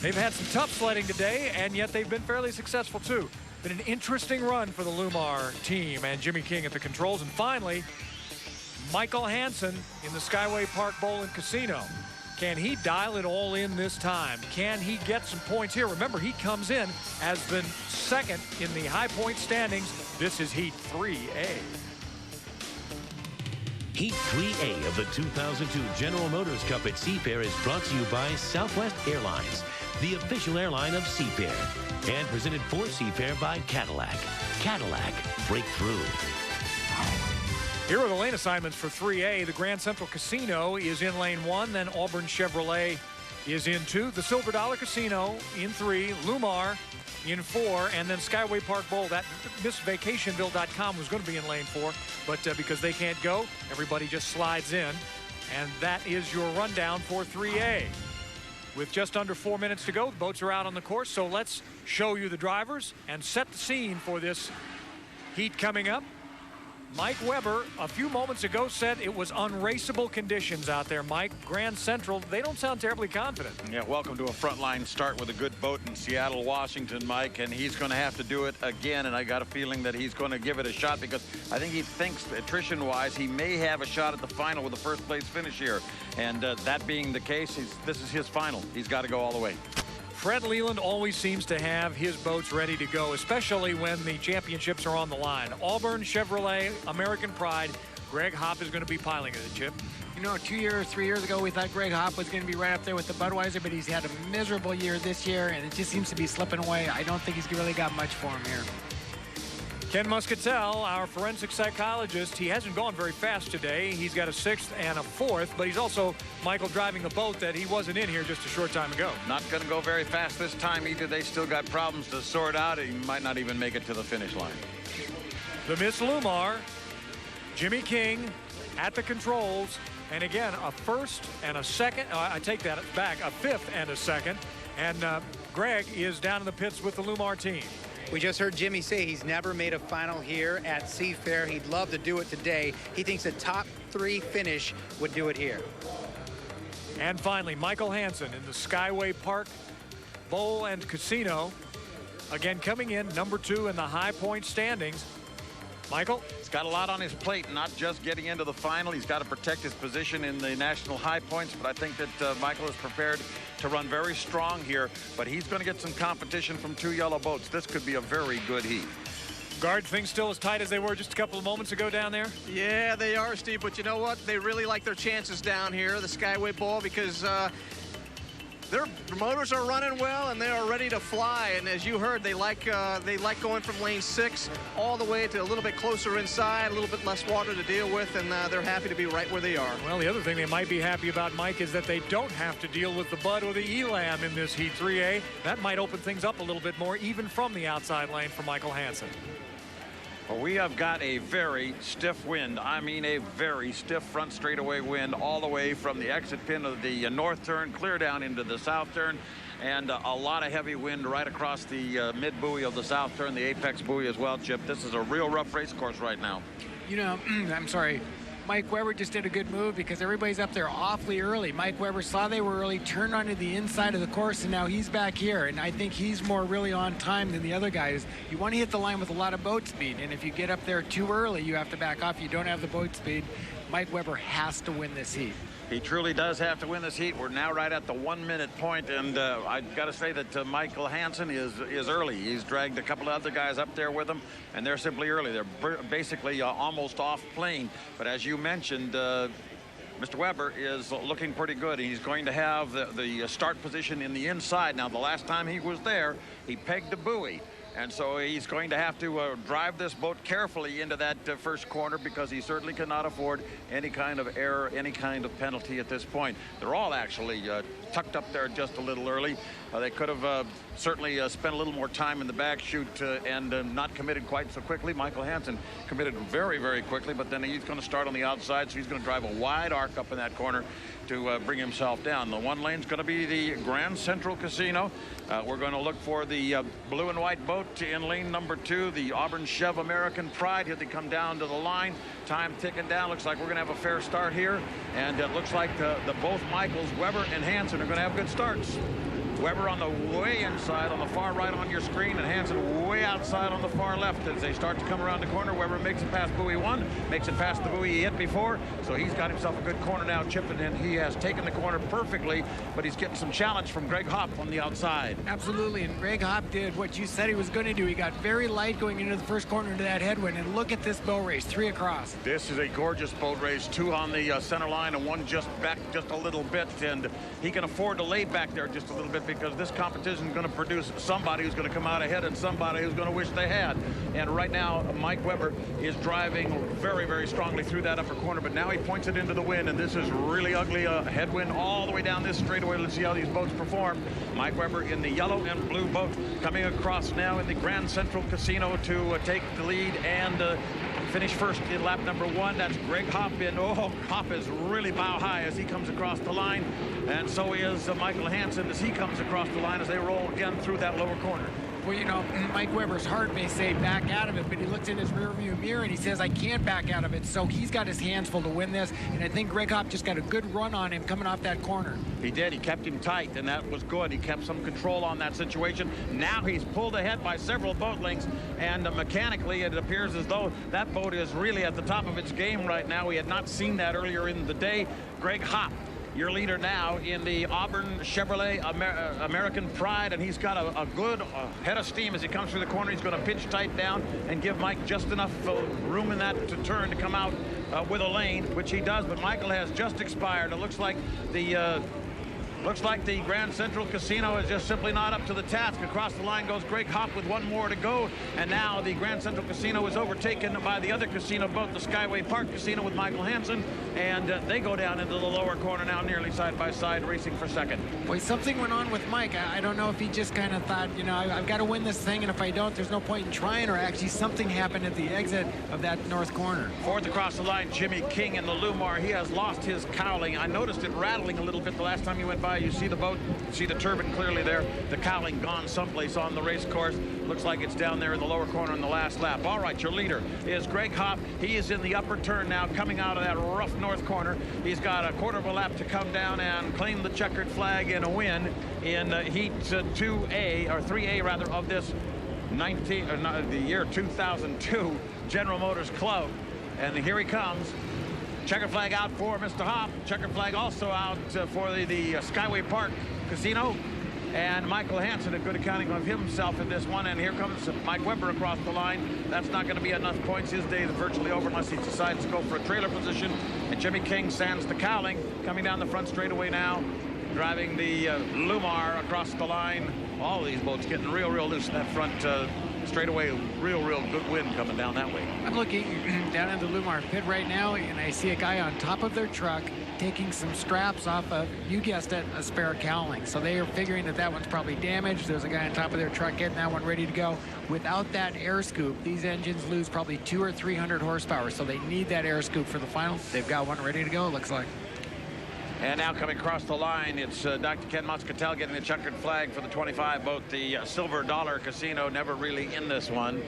They've had some tough sledding today, and yet they've been fairly successful too. Been an interesting run for the Lumar team and Jimmy King at the controls. And finally, Michael Hansen in the Skyway Park Bowl and Casino. Can he dial it all in this time? Can he get some points here? Remember, he comes in as the second in the high point standings. This is Heat 3A. Heat 3A of the 2002 General Motors Cup at Seafair is brought to you by Southwest Airlines, the official airline of Seafair, and presented for Seafair by Cadillac. Cadillac, breakthrough. Here are the lane assignments for 3A. The Grand Central Casino is in lane 1, then Auburn Chevrolet is in 2. The Silver Dollar Casino in 3. Lumar in 4, and then Skyway Park Bowl, that MissVacationville.com was going to be in lane 4, but because they can't go, everybody just slides in, and that is your rundown for 3A. With just under 4 minutes to go, the boats are out on the course, so let's show you the drivers and set the scene for this heat coming up. Mike Weber, a few moments ago, said it was unraceable conditions out there. Mike, Grand Central, they don't sound terribly confident. Yeah, welcome to a frontline start with a good boat in Seattle, Washington, Mike, and he's going to have to do it again, and I got a feeling that he's going to give it a shot because I think he thinks, attrition-wise, he may have a shot at the final with the first-place finish here, and that being the case, this is his final. He's got to go all the way. Fred Leland always seems to have his boats ready to go, especially when the championships are on the line. Auburn, Chevrolet, American Pride. Greg Hopp is going to be piling it, Chip. You know, 3 years ago, we thought Greg Hopp was going to be right up there with the Budweiser, but he's had a miserable year this year, and it just seems to be slipping away. I don't think he's really got much for him here. Ken Muscatel, our forensic psychologist, he hasn't gone very fast today. He's got a 6th and a 4th, but he's also, Michael, driving a boat that he wasn't in here just a short time ago. Not going to go very fast this time either. They still got problems to sort out. He might not even make it to the finish line. The Miss Lumar, Jimmy King at the controls, and again, a 1st and a 2nd. I take that back, a 5th and a 2nd. And Greg is down in the pits with the Lumar team. We just heard Jimmy say he's never made a final here at Seafair. He'd love to do it today. He thinks a top 3 finish would do it here. And finally, Michael Hansen in the Skyway Park Bowl and Casino. Again, coming in number 2 in the high point standings. Michael? He's got a lot on his plate, not just getting into the final. He's got to protect his position in the national high points, but I think that Michael is prepared to run very strong here, but he's going to get some competition from 2 yellow boats. This could be a very good heat. Guard, things still as tight as they were just a couple of moments ago down there? Yeah, they are, Steve, but you know what? They really like their chances down here, the Skyway Bowl, because their motors are running well and they are ready to fly. And as you heard, they like going from lane 6 all the way to a little bit closer inside, a little bit less water to deal with, and they're happy to be right where they are. Well, the other thing they might be happy about, Mike, is that they don't have to deal with the Bud or the Elam in this Heat 3A. That might open things up a little bit more, even from the outside lane for Michael Hansen. Well, we have got a very stiff wind. I mean, a very stiff front straightaway wind all the way from the exit pin of the north turn clear down into the south turn, and a lot of heavy wind right across the mid buoy of the south turn, the apex buoy as well, Chip. This is a real rough race course right now. You know, I'm sorry. Mike Weber just did a good move because everybody's up there awfully early. Mike Weber saw they were early, turned onto the inside of the course, and now he's back here. And I think he's more really on time than the other guys. You want to hit the line with a lot of boat speed, and if you get up there too early, you have to back off. You don't have the boat speed. Mike Weber has to win this heat. He truly does have to win this heat. We're now right at the 1 minute point, and I've got to say that Michael Hansen is early. He's dragged a couple of other guys up there with him, and they're simply early. They're basically almost off plane. But as you mentioned, Mr. Weber is looking pretty good. He's going to have the start position in the inside. Now, the last time he was there, he pegged a buoy. And so he's going to have to drive this boat carefully into that first corner because he certainly cannot afford any kind of error, any kind of penalty at this point. They're all actually tucked up there just a little early. They could have certainly spent a little more time in the back chute and not committed quite so quickly. Michael Hansen committed very, very quickly, but then he's going to start on the outside, so he's going to drive a wide arc up in that corner to bring himself down. The one lane's going to be the Grand Central Casino. We're going to look for the blue and white boat in lane number 2, the Auburn Chev American Pride. Here they come down to the line. Time ticking down. Looks like we're going to have a fair start here. And it looks like the both Michaels, Weber and Hansen, are going to have good starts. Weber on the way inside on the far right on your screen, and Hansen way outside on the far left. As they start to come around the corner, Weber makes it past buoy 1, makes it past the buoy he hit before, so he's got himself a good corner now, chipping in. He has taken the corner perfectly, but he's getting some challenge from Greg Hopp on the outside. Absolutely, and Greg Hopp did what you said he was going to do. He got very light going into the first corner into that headwind, and look at this boat race, 3 across. This is a gorgeous boat race, 2 on the center line and 1 just back just a little bit, and he can afford to lay back there just a little bit it, because this competition is going to produce somebody who's going to come out ahead and somebody who's going to wish they had. And right now, Mike Weber is driving very, very strongly through that upper corner, but now he points it into the wind, and this is really ugly. Headwind all the way down this straightaway. Let's see how these boats perform. Mike Weber in the yellow and blue boat coming across now in the Grand Central Casino to take the lead and finish first in lap number 1. That's Greg Hopp in. Oh, Hopp is really bow high as he comes across the line, and so is Michael Hansen as he comes across the line as they roll again through that lower corner. Well, you know, Mike Weber's heart may say back out of it, but he looks in his rearview mirror and he says, I can't back out of it. So he's got his hands full to win this, and I think Greg Hopp just got a good run on him coming off that corner. He did. He kept him tight, and that was good. He kept some control on that situation. Now he's pulled ahead by several boat lengths, and mechanically it appears as though that boat is really at the top of its game right now. We had not seen that earlier in the day. Greg Hopp, your leader now in the Auburn Chevrolet American Pride, and he's got a good head of steam as he comes through the corner. He's going to pitch tight down and give Mike just enough room in that to turn to come out with a lane, which he does. But Michael has just expired. It looks like the Grand Central Casino is just simply not up to the task. Across the line goes Greg Hopp with one more to go, and now the Grand Central Casino is overtaken by the other casino boat, the Skyway Park Casino with Michael Hansen, and they go down into the lower corner now, nearly side by side, racing for second. Boy, something went on with Mike. I don't know if he just kind of thought, you know, I've got to win this thing, and if I don't, there's no point in trying, or actually something happened at the exit of that north corner. Fourth across the line, Jimmy King in the Lumar. He has lost his cowling. I noticed it rattling a little bit the last time you went by. You see the boat, see the turbine clearly there. The cowling gone someplace on the race course. Looks like it's down there in the lower corner in the last lap. All right, your leader is Greg Hopp. He is in the upper turn now, coming out of that rough north corner. He's got a quarter of a lap to come down and claim the checkered flag and a win in Heat 2A, or 3A rather, of this the year 2002 General Motors Club. And here he comes. Checker flag out for Mr. Hopp. Checker flag also out for the Skyway Park Casino. And Michael Hansen, a good accounting of himself in this one. And here comes Mike Weber across the line. That's not going to be enough points. His day is virtually over unless he decides to go for a trailer position. And Jimmy King sands the cowling, coming down the front straightaway now, driving the Lumar across the line. All of these boats getting real loose in that front straightaway. Real good wind coming down that way. I'm looking down in the Lumar pit right now, and I see a guy on top of their truck taking some straps off of, you guessed it, a spare cowling. So they are figuring that one's probably damaged. There's a guy on top of their truck getting that one ready to go. Without that air scoop, these engines lose probably 200 or 300 horsepower. So they need that air scoop for the final. They've got one ready to go, it looks like. And now coming across the line, it's Dr. Ken Muscatel getting the checkered flag for the 25 boat, the Silver Dollar Casino, never really in this one.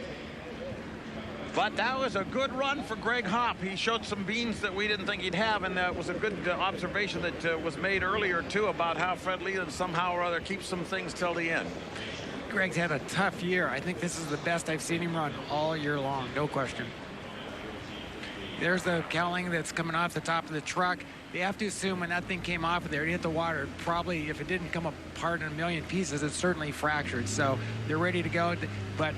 But that was a good run for Greg Hopp. He showed some beans that we didn't think he'd have, and that was a good observation that was made earlier, too, about how Fred Leland somehow or other keeps some things till the end. Greg's had a tough year. I think this is the best I've seen him run all year long, no question. There's the cowling that's coming off the top of the truck. They have to assume when that thing came off of there, it hit the water. Probably, if it didn't come apart in a million pieces, it's certainly fractured. So they're ready to go. But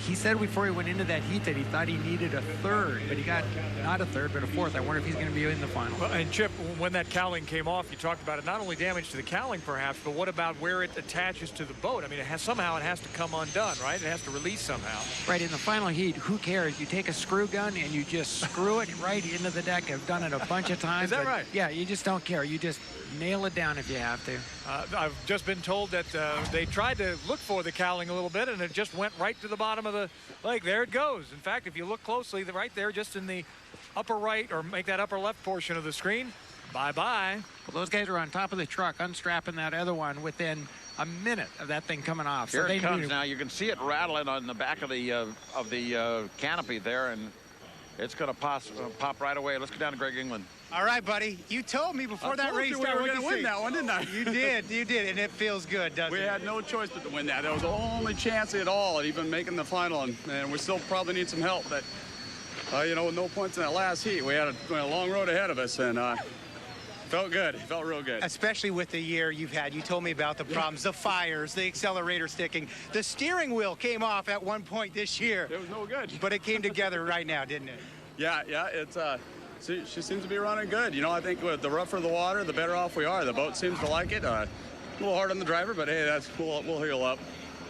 he said before he went into that heat that he thought he needed a third, but he got not a third, but a fourth. I wonder if he's going to be in the final. Well, and Chip, when that cowling came off, you talked about it, not only damage to the cowling perhaps, but what about where it attaches to the boat? I mean, somehow it has to come undone, right? It has to release somehow. Right, in the final heat, who cares? You take a screw gun and you just screw it right into the deck. I've done it a bunch of times. Is that right? Yeah, you just don't care. You just nail it down if you have to. I've just been told that they tried to look for the cowling a little bit, and it just went right to the bottom of the lake. There it goes. In fact, if you look closely, right there, just in the upper right, or make that upper left portion of the screen, bye-bye. Well, those guys are on top of the truck, unstrapping that other one within a minute of that thing coming off. Here it comes now. You can see it rattling on the back of the canopy there, and it's going to pop right away. Let's go down to Greg England. All right, buddy. You told me before that race we were going to win that one, didn't I? You did, and it feels good, doesn't it? We had no choice but to win that. That was the only chance at all at even making the final, and we still probably need some help. But, you know, with no points in that last heat, we had a long road ahead of us, and felt good. Felt real good. Especially with the year you've had. You told me about the problems, the fires, the accelerator sticking. The steering wheel came off at one point this year. It was no good. But it came together right now, didn't it? Yeah, it's she seems to be running good. You know, I think with the rougher the water, the better off we are. The boat seems to like it. little hard on the driver, but hey, we'll heal up.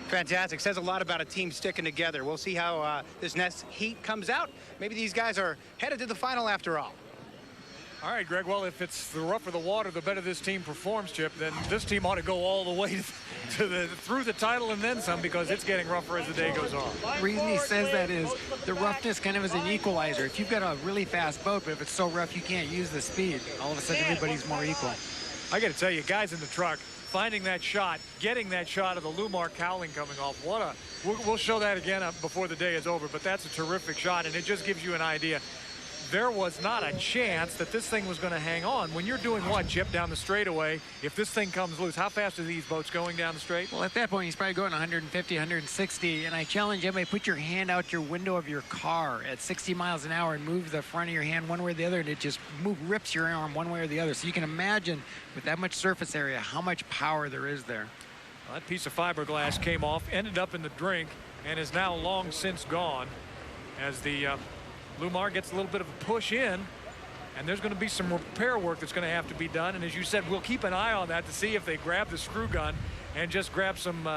Fantastic. Says a lot about a team sticking together. We'll see how this next heat comes out. Maybe these guys are headed to the final after all. All right, Greg, well, if it's the rougher the water, the better this team performs, Chip, then this team ought to go all the way through the title and then some, because it's getting rougher as the day goes on. The reason he says that is the roughness kind of is an equalizer. If you've got a really fast boat, but if it's so rough you can't use the speed, all of a sudden everybody's more equal. I got to tell you, guys in the truck, finding that shot, getting that shot of the Lumar cowling coming off, we'll show that again before the day is over, but that's a terrific shot, and it just gives you an idea. There was not a chance that this thing was going to hang on. When you're doing what, Chip, down the straightaway, if this thing comes loose, how fast are these boats going down the straight? Well, at that point, he's probably going 150, 160, and I challenge everybody, put your hand out your window of your car at 60 miles an hour and move the front of your hand one way or the other, and it just rips your arm one way or the other. So you can imagine, with that much surface area, how much power there is there. Well, that piece of fiberglass came off, ended up in the drink, and is now long since gone as the Lumar gets a little bit of a push in, and there's going to be some repair work that's going to have to be done. And as you said, we'll keep an eye on that to see if they grab the screw gun and just grab some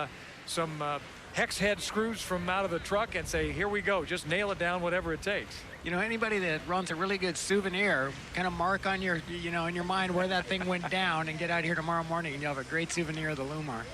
hex head screws from out of the truck and say, here we go, just nail it down, whatever it takes. You know, anybody that runs a really good souvenir, kind of mark on your, in your mind where that thing went down, and get out here tomorrow morning and you'll have a great souvenir of the Lumar.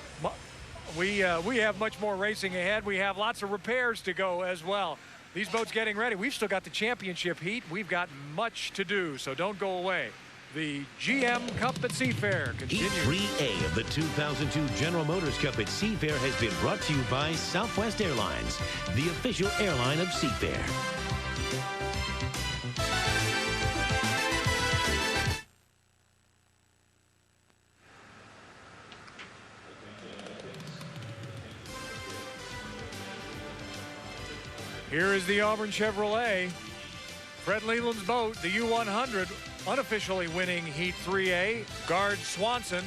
We have much more racing ahead. We have lots of repairs to go as well. These boats getting ready. We've still got the championship heat. We've got much to do, so don't go away. The GM Cup at Seafair continues. Heat 3A of the 2002 General Motors Cup at Seafair has been brought to you by Southwest Airlines, the official airline of Seafair. Here is the Auburn Chevrolet. Fred Leland's boat, the U100, unofficially winning Heat 3A. Guard Swanson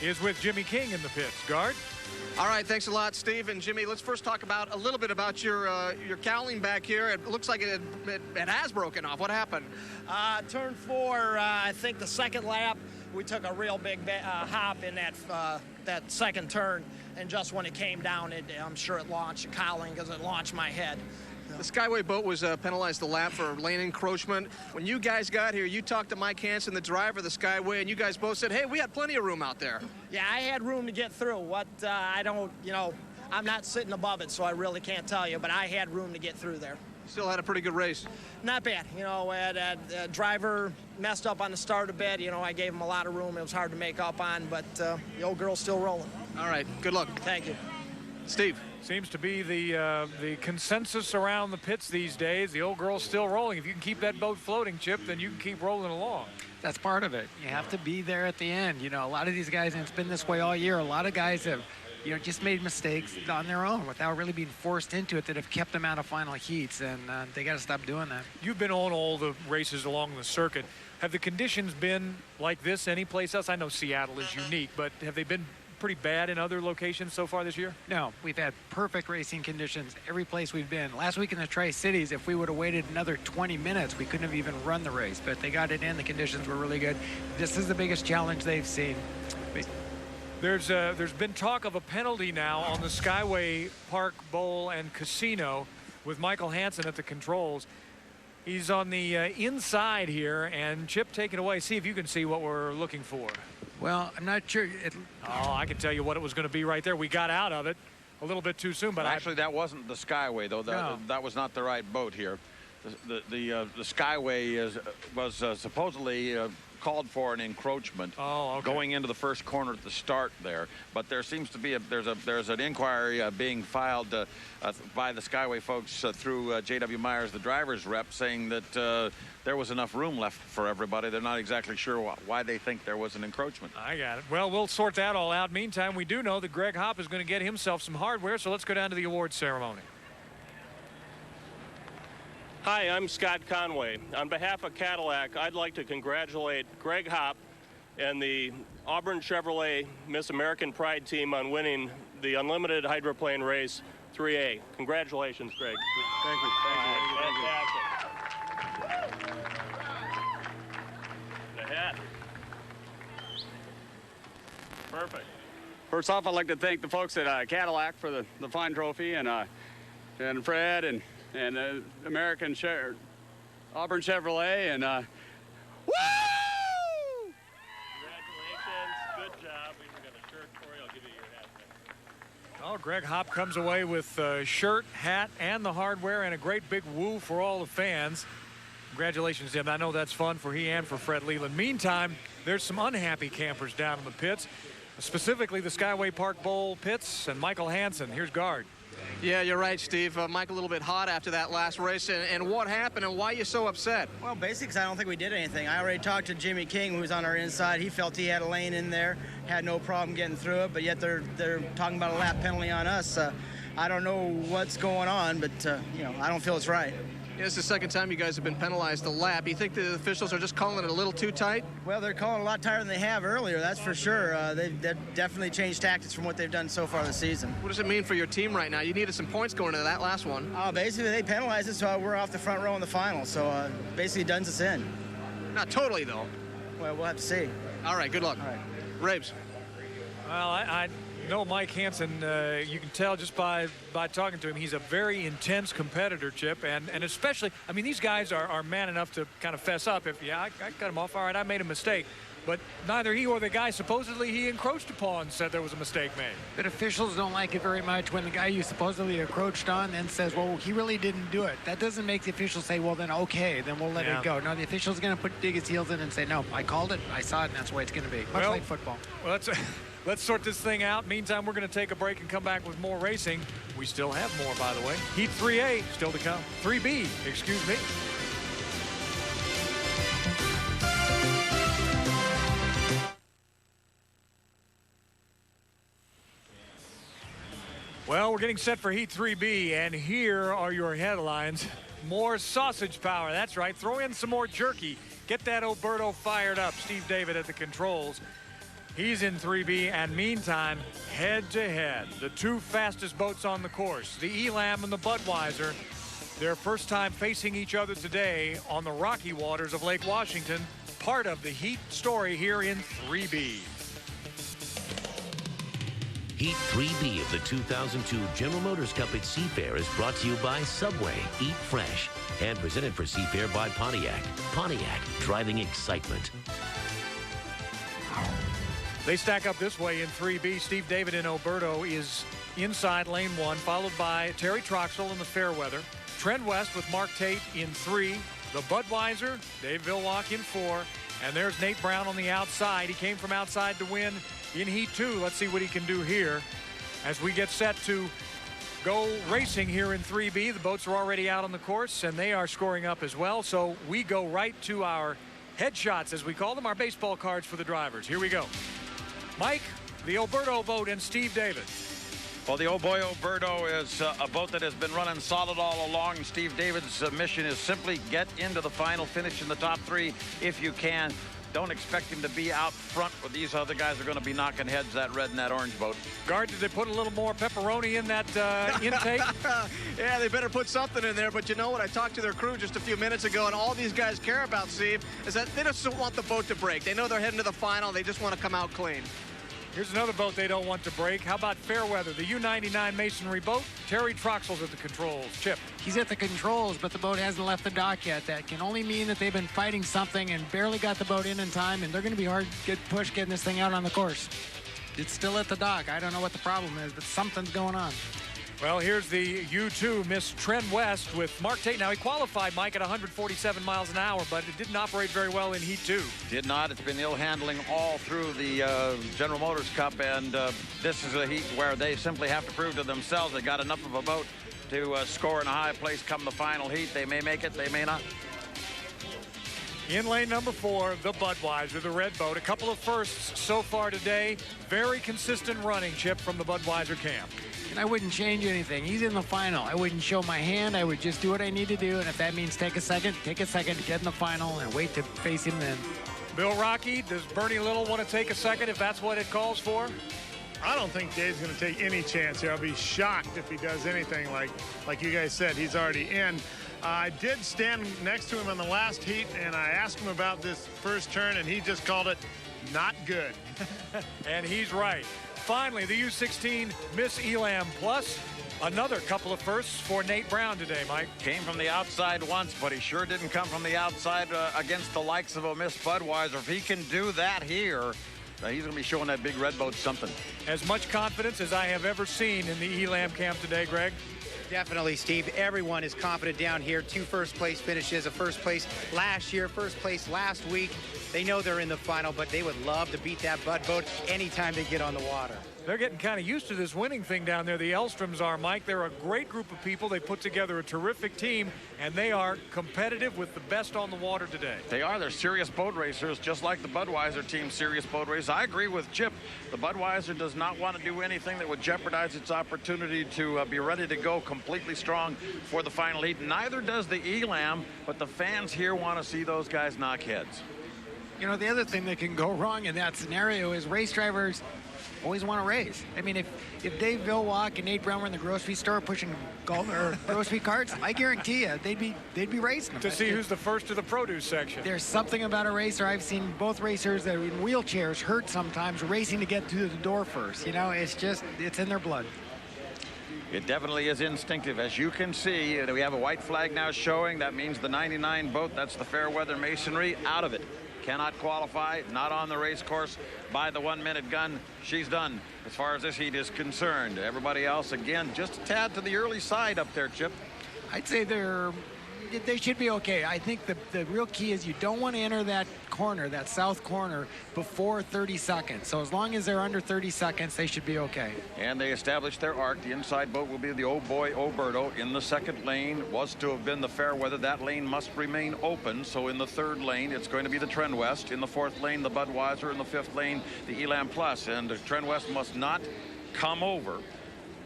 is with Jimmy King in the pits. Guard? All right, thanks a lot, Steve. And Jimmy, let's first talk about a little bit about your cowling back here. It looks like it has broken off. What happened? Turn 4, I think the second lap, we took a real big hop in that second turn. And just when it came down, I'm sure it launched a cowling because it launched my head. The Skyway boat was penalized the lap for lane encroachment. When you guys got here, you talked to Mike Hansen, the driver of the Skyway, and you guys both said, hey, we had plenty of room out there. Yeah, I had room to get through. I don't, I'm not sitting above it, so I really can't tell you, but I had room to get through there. Still had a pretty good race. Not bad. Driver messed up on the start a bit. I gave him a lot of room. It was hard to make up on, but the old girl's still rolling. All right, good luck. Thank you. Steve. Seems to be the consensus around the pits these days. The old girl's still rolling. If you can keep that boat floating, Chip, then you can keep rolling along. That's part of it. You have to be there at the end. A lot of these guys, and it's been this way all year, a lot of guys have just made mistakes on their own without really being forced into it that have kept them out of final heats, and they got to stop doing that. You've been on all the races along the circuit. Have the conditions been like this anyplace else? I know Seattle is unique, but have they been pretty bad in other locations so far this year? No, we've had perfect racing conditions every place we've been. Last week in the Tri-Cities, if we would have waited another 20 minutes, we couldn't have even run the race, but they got it in. The conditions were really good. This is the biggest challenge they've seen. There's been talk of a penalty now on the Skyway Park Bowl and Casino with Michael Hansen at the controls. He's on the inside here, and Chip, take it away. See if you can see what we're looking for. Well, I'm not sure. I can tell you what it was going to be right there. We got out of it a little bit too soon, but actually that wasn't the Skyway, though. That was not the right boat here. The Skyway was supposedly called for an encroachment going into the first corner at the start there, but there seems to be there's an inquiry being filed by the Skyway folks through J.W. Myers, the driver's rep, saying that there was enough room left for everybody. They're not exactly sure why they think there was an encroachment. I got it. Well, we'll sort that all out. Meantime, we do know that Greg Hopp is going to get himself some hardware, so let's go down to the awards ceremony. Hi, I'm Scott Conway. On behalf of Cadillac, I'd like to congratulate Greg Hopp and the Auburn Chevrolet Miss American Pride team on winning the Unlimited Hydroplane Race 3A. Congratulations, Greg. Thank you. Fantastic. The hat. Perfect. First off, I'd like to thank the folks at Cadillac for the fine trophy, and Fred and Auburn Chevrolet, and woo! Congratulations. Good job. We got a shirt for you. I'll give you your hat back. Oh, Greg Hopp comes away with shirt, hat, and the hardware, and a great big woo for all the fans. Congratulations, Tim. I know that's fun for he and for Fred Leland. Meantime, there's some unhappy campers down in the pits, specifically the Skyway Park Bowl pits, and Michael Hansen. Here's Guard. Yeah, you're right, Steve. Mike a little bit hot after that last race. And what happened and why are you so upset? Well, basically, 'cause I don't think we did anything. I already talked to Jimmy King, who was on our inside. He felt he had a lane in there, had no problem getting through it, but yet they're talking about a lap penalty on us. I don't know what's going on, but, you know, I don't feel it's right. Yeah, it's the second time you guys have been penalized a lap. You think the officials are just calling it a little too tight? Well, they're calling a lot tighter than they have earlier, that's for sure. They've definitely changed tactics from what they've done so far this season. What does it mean for your team right now? You needed some points going into that last one. Basically, they penalized us, so we're off the front row in the final. So basically, duns us in. Not totally, though. Well, we'll have to see. All right, good luck. All right. Rabes. Well, I know Mike Hansen. You can tell just by talking to him, he's a very intense competitor, Chip, and especially, I mean, these guys are man enough to kind of fess up. If I cut him off, all right, I made a mistake. But neither he or the guy supposedly he encroached upon said there was a mistake made. But officials don't like it very much when the guy you supposedly encroached on then says, well, he really didn't do it. That doesn't make the official say, well, then okay, then we'll let it go. No, the official's going to dig his heels in and say, no, I called it, I saw it, and that's the way it's going to be. Much like football. Well, let's sort this thing out. Meantime, we're going to take a break and come back with more racing. We still have more, by the way. Heat 3A still to come. 3B, excuse me. Well, we're getting set for Heat 3B, and here are your headlines. More sausage power. That's right. Throw in some more jerky. Get that Oberto fired up. Steve David at the controls. He's in 3B, and meantime, head-to-head, the two fastest boats on the course, the Elam and the Budweiser, their first time facing each other today on the rocky waters of Lake Washington, part of the Heat story here in 3B. Heat 3B of the 2002 General Motors Cup at Seafair is brought to you by Subway, Eat Fresh, and presented for Seafair by Pontiac. Pontiac, driving excitement. They stack up this way in 3B. Steve David in Oberto is inside lane 1, followed by Terry Troxell in the Fairweather. Trent West with Mark Tate in 3. The Budweiser, Dave Villwalk in 4. And there's Nate Brown on the outside. He came from outside to win in Heat 2. Let's see what he can do here as we get set to go racing here in 3B. The boats are already out on the course, and they are scoring up as well. So we go right to our headshots, as we call them, our baseball cards for the drivers. Here we go. Mike, the Oberto boat, and Steve David. Well, the old boy Oberto is a boat that has been running solid all along. And Steve David's mission is simply get into the final, finish in the top 3 if you can. Don't expect him to be out front where these other guys are going to be knocking heads, that red and that orange boat. Guard, did they put a little more pepperoni in that intake? Yeah, they better put something in there. But you know what? I talked to their crew just a few minutes ago, and all these guys care about, Steve, is that they just don't want the boat to break. They know they're heading to the final. They just want to come out clean. Here's another boat they don't want to break. How about Fairweather, the U-99 masonry boat? Terry Troxell's at the controls. Chip. He's at the controls, but the boat hasn't left the dock yet. That can only mean that they've been fighting something and barely got the boat in time, and they're going to be hard to get pushed getting this thing out on the course. It's still at the dock. I don't know what the problem is, but something's going on. Well, here's the U2, Miss Trent West with Mark Tate. Now, he qualified, Mike, at 147 miles an hour, but it didn't operate very well in Heat 2. Did not. It's been ill handling all through the General Motors Cup, and this is a heat where they simply have to prove to themselves they got enough of a boat to score in a high place come the final heat. They may make it, they may not. In lane number 4, the Budweiser, the red boat. A couple of firsts so far today. Very consistent running, Chip, from the Budweiser camp. And I wouldn't change anything. He's in the final. I wouldn't show my hand. I would just do what I need to do. And if that means take a second to get in the final and wait to face him then. Bill Rocky, does Bernie Little want to take a second if that's what it calls for? I don't think Dave's going to take any chance here. I'll be shocked if he does anything like you guys said. He's already in. I did stand next to him in the last heat, and I asked him about this first turn, and he just called it not good. And he's right. finally, the U16 Miss Elam Plus. Another couple of firsts for Nate Brown today, Mike. Came from the outside once, but he sure didn't come from the outside against the likes of a Miss Budweiser. If he can do that here, he's going to be showing that big red boat something. As much confidence as I have ever seen in the Elam camp today, Greg. Definitely, Steve. Everyone is confident down here. 2 first-place finishes, a first place last year, first place last week. They know they're in the final, but they would love to beat that Bud boat anytime they get on the water. They're getting kind of used to this winning thing down there. The Elstroms are, Mike. They're a great group of people. They put together a terrific team, and they are competitive with the best on the water today. They are. They're serious boat racers, just like the Budweiser team, serious boat racers. I agree with Chip. The Budweiser does not want to do anything that would jeopardize its opportunity to be ready to go completely strong for the final heat. Neither does the Elam, but the fans here want to see those guys knock heads. You know, the other thing that can go wrong in that scenario is race drivers always want to race. I mean, if Dave Vilwalk and Nate Brown were in the grocery store pushing grocery carts, I guarantee you they'd be racing them. To see who's the first to the produce section. There's something about a racer. I've seen both racers that are in wheelchairs hurt sometimes racing to get to the door first. You know, it's in their blood. It definitely is instinctive. As you can see, we have a white flag now showing. That means the 99 boat, that's the Fairweather Masonry, out of it. Cannot qualify, not on the race course by the 1-minute gun. She's done as far as this heat is concerned. Everybody else, again, just a tad to the early side up there, Chip. I'd say they should be okay. I think the real key is you don't want to enter that corner, that south corner, before 30 seconds. So as long as they're under 30 seconds, they should be okay. And they established their arc. The inside boat will be the Oh Boy Oberto. In the second lane was to have been the Fairweather. That lane must remain open. So in the third lane, it's going to be the Trend West. In the fourth lane, the Budweiser. In the fifth lane, the Elam Plus. And the Trend West must not come over.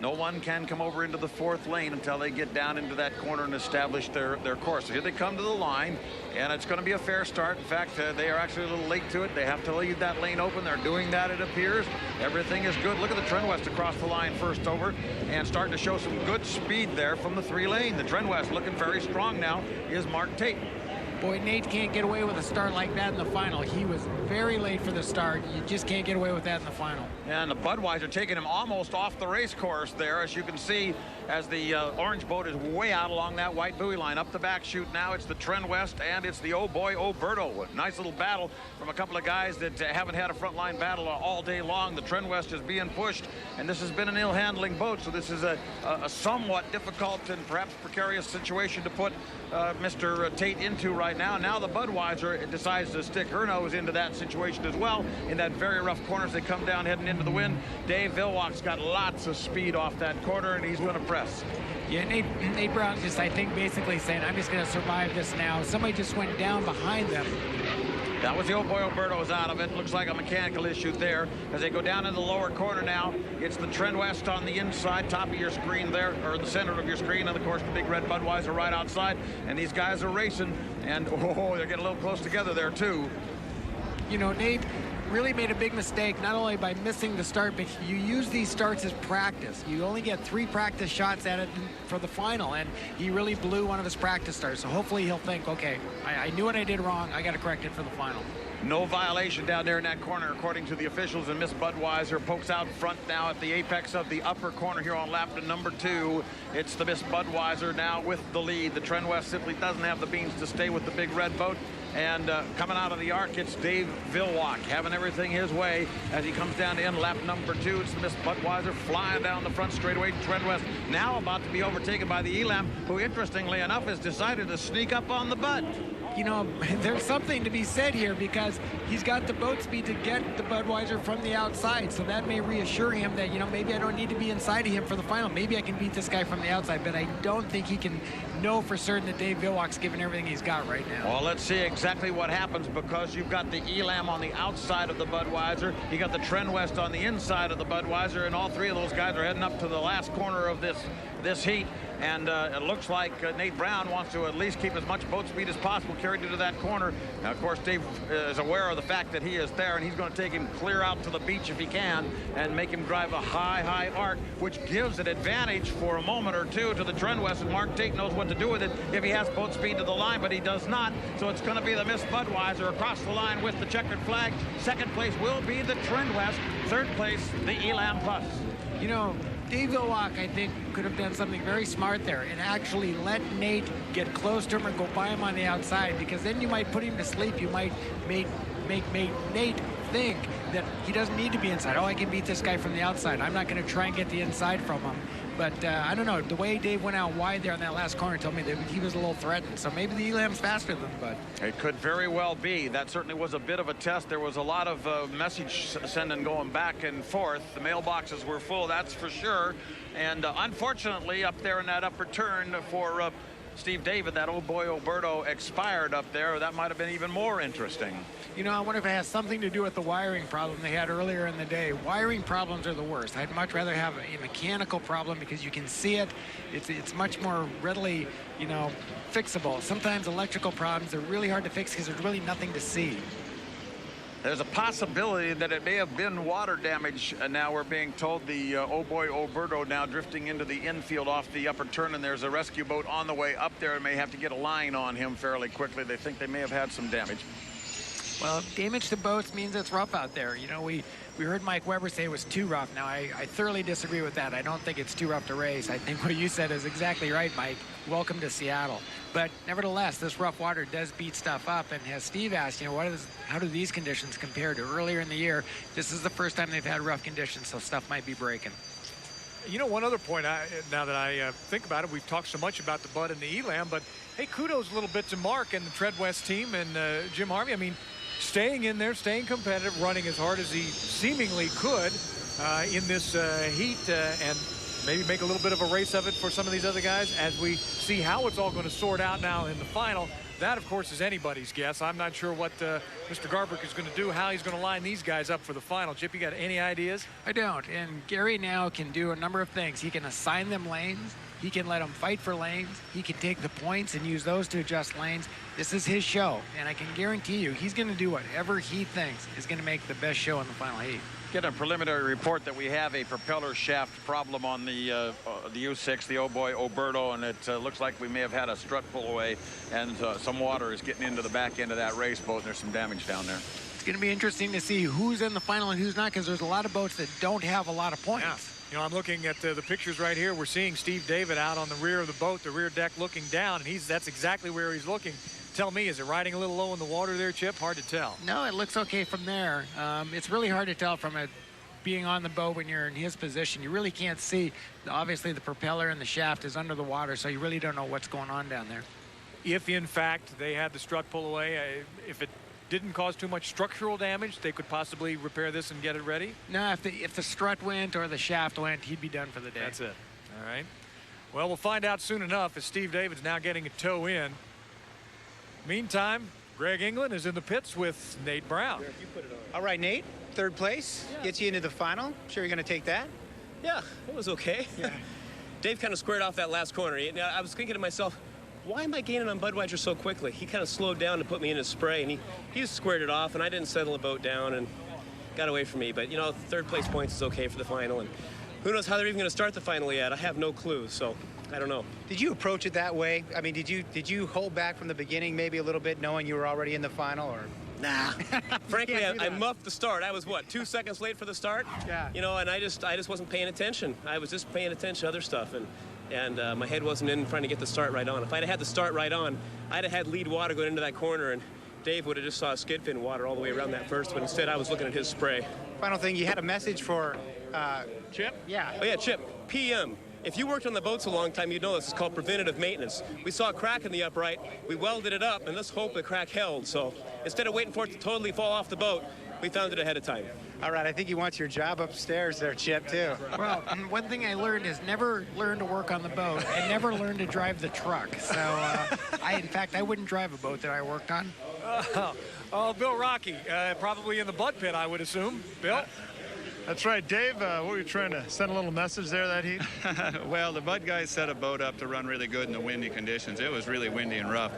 No one can come over into the fourth lane until they get down into that corner and establish their course. So here they come to the line, and it's going to be a fair start. In fact, they are actually a little late to it. They have to leave that lane open. They're doing that, it appears. Everything is good. Look at the Trend West across the line first over and starting to show some good speed there from the 3 lane. The Trend West looking very strong now is Mark Tate. Boy, Nate can't get away with a start like that in the final. He was very late for the start. You just can't get away with that in the final. And the Budweiser taking him almost off the race course there, as you can see, as the orange boat is way out along that white buoy line. Up the back chute now, it's the Trend West, and it's the Oh Boy Oberto. A nice little battle from a couple of guys that haven't had a frontline battle all day long. The Trend West is being pushed, and this has been an ill-handling boat, so this is a somewhat difficult and perhaps precarious situation to put Mr. Tate into right now. Now the Budweiser decides to stick her nose into that situation as well. In that very rough corner as they come down heading into the wind. Dave Vilwalk's got lots of speed off that corner, and he's going to press. Yeah, Nate Brown's just, I think, basically saying, I'm just going to survive this now. Somebody just went down behind them. That was the Oh Boy Oberto's out of it. Looks like a mechanical issue there as they go down in the lower corner now. It's the Trend West on the inside, top of your screen there, or the center of your screen, and of course the big red Budweiser right outside. And these guys are racing, and they're getting a little close together there too. You know, Nate really made a big mistake, not only by missing the start, but you use these starts as practice. You only get 3 practice shots at it for the final, and he really blew one of his practice starts. So hopefully he'll think, okay, I knew what I did wrong. I got to correct it for the final. No violation down there in that corner, according to the officials, and Miss Budweiser pokes out front now at the apex of the upper corner here on lap number 2. It's the Miss Budweiser now with the lead. The Trend West simply doesn't have the beans to stay with the big red boat. And coming out of the arc, it's Dave Vilwalk having everything his way as he comes down to end lap number 2. It's the Miss Budweiser flying down the front straightaway. Trend West now about to be overtaken by the Elam, who interestingly enough has decided to sneak up on the Bud. You know, there's something to be said here because he's got the boat speed to get the Budweiser from the outside. So that may reassure him that, you know, maybe I don't need to be inside of him for the final. Maybe I can beat this guy from the outside, but I don't think he can know for certain that Dave Vilwalk's given everything he's got right now. Well, let's see exactly what happens because you've got the Elam on the outside of the Budweiser. You got the Trend West on the inside of the Budweiser, and all 3 of those guys are heading up to the last corner of this heat. And it looks like Nate Brown wants to at least keep as much boat speed as possible carried into that corner. Now, of course, Dave is aware of the fact that he is there, and he's going to take him clear out to the beach if he can and make him drive a high arc, which gives an advantage for a moment or two to the Trend West, and Mark Tate knows what what to do with it if he has boat speed to the line, but he does not. So it's going to be the Miss Budweiser across the line with the checkered flag. Second place will be the Trend West. Third place, the Elam Plus. You know, Dave Ilwak, I think, could have done something very smart there and actually let Nate get close to him and go by him on the outside, because then you might put him to sleep. You might make Nate think that he doesn't need to be inside. Oh, I can beat this guy from the outside. I'm not going to try and get the inside from him. But I don't know. The way Dave went out wide there on that last corner told me that he was a little threatened. So maybe the Elam's faster than Bud. It could very well be. That certainly was a bit of a test. There was a lot of message sending going back and forth. The mailboxes were full, that's for sure. And unfortunately, up there in that upper turn for Steve David, that old boy Alberto expired up there. That might have been even more interesting. You know, I wonder if it has something to do with the wiring problem they had earlier in the day. Wiring problems are the worst. I'd much rather have a mechanical problem because you can see it. It's much more readily, you know, fixable. Sometimes electrical problems are really hard to fix because there's really nothing to see. There's a possibility that it may have been water damage. Now we're being told the old boy Alberto now drifting into the infield off the upper turn, and there's a rescue boat on the way up there and may have to get a line on him fairly quickly. They think they may have had some damage. Well, damage to boats means it's rough out there. You know, we heard Mike Weber say it was too rough. Now, I thoroughly disagree with that. I don't think it's too rough to race. I think what you said is exactly right, Mike. Welcome to Seattle. But nevertheless, this rough water does beat stuff up. And as Steve asked, you know, how do these conditions compare to earlier in the year? This is the first time they've had rough conditions, so stuff might be breaking. You know, one other point, now that I think about it, we've talked so much about the Bud and the Elam, but hey, kudos a little bit to Mark and the Tread West team and Jim Harvey. I mean, staying in there, staying competitive, running as hard as he seemingly could in this heat and maybe make a little bit of a race of it for some of these other guys as we see how it's all going to sort out now in the final. That, of course, is anybody's guess. I'm not sure what Mr. Garbrick is going to do, how he's going to line these guys up for the final. Chip, you got any ideas? I don't. And Gary now can do a number of things. He can assign them lanes. He can let them fight for lanes. He can take the points and use those to adjust lanes. This is his show, and I can guarantee you he's going to do whatever he thinks is going to make the best show in the final heat. Get a preliminary report that we have a propeller shaft problem on the U6, the old boy Alberto, and it looks like we may have had a strut pull away, and some water is getting into the back end of that race boat, and there's some damage down there. It's going to be interesting to see who's in the final and who's not, because there's a lot of boats that don't have a lot of points. Yeah. You know, I'm looking at the pictures right here. We're seeing Steve David out on the rear of the boat, the rear deck, looking down, and that's exactly where he's looking. Tell me, is it riding a little low in the water there, Chip? Hard to tell. No, it looks okay from there. It's really hard to tell from it being on the boat when you're in his position. You really can't see. Obviously, the propeller and the shaft is under the water, so you really don't know what's going on down there. If, in fact, they had the strut pull away, if it didn't cause too much structural damage, they could possibly repair this and get it ready? No, if the strut went or the shaft went, he'd be done for the day. That's it. All right. Well, we'll find out soon enough as Steve David's now getting a tow in. Meantime, Greg England is in the pits with Nate Brown. All right, Nate, third place. Yeah. Gets you into the final. Sure you're going to take that? Yeah, it was okay. Yeah. Dave kind of squared off that last corner. I was thinking to myself, why am I gaining on Budweiser so quickly? He kind of slowed down to put me in his spray, and he just squared it off, and I didn't settle the boat down and got away from me. But, you know, third place points is okay for the final, and who knows how they're even going to start the final yet. I have no clue, so I don't know. Did you approach it that way? I mean, did you hold back from the beginning maybe a little bit, knowing you were already in the final, or? Nah. Frankly, I muffed the start. I was, what, 2 seconds late for the start? Yeah. You know, and I just wasn't paying attention. I was just paying attention to other stuff, and my head wasn't in trying to get the start right on. If I'd have had the start right on, I'd have had lead water going into that corner, and Dave would have just saw skid fin water all the way around that first, but instead I was looking at his spray. Final thing, you had a message for Chip? Yeah. Oh, yeah, Chip. PM. If you worked on the boats a long time, you'd know this is called preventative maintenance. We saw a crack in the upright, we welded it up, and let's hope the crack held. So instead of waiting for it to totally fall off the boat, we found it ahead of time. All right, I think he wants your job upstairs there, Chip, too. Well, and one thing I learned is never learn to work on the boat and never learn to drive the truck. So, in fact, I wouldn't drive a boat that I worked on. Bill Rocky, probably in the Bud pit, I would assume. Bill? That's right, Dave. What were you trying to send a little message there that heat? Well, the Bud guys set a boat up to run really good in the windy conditions. It was really windy and rough.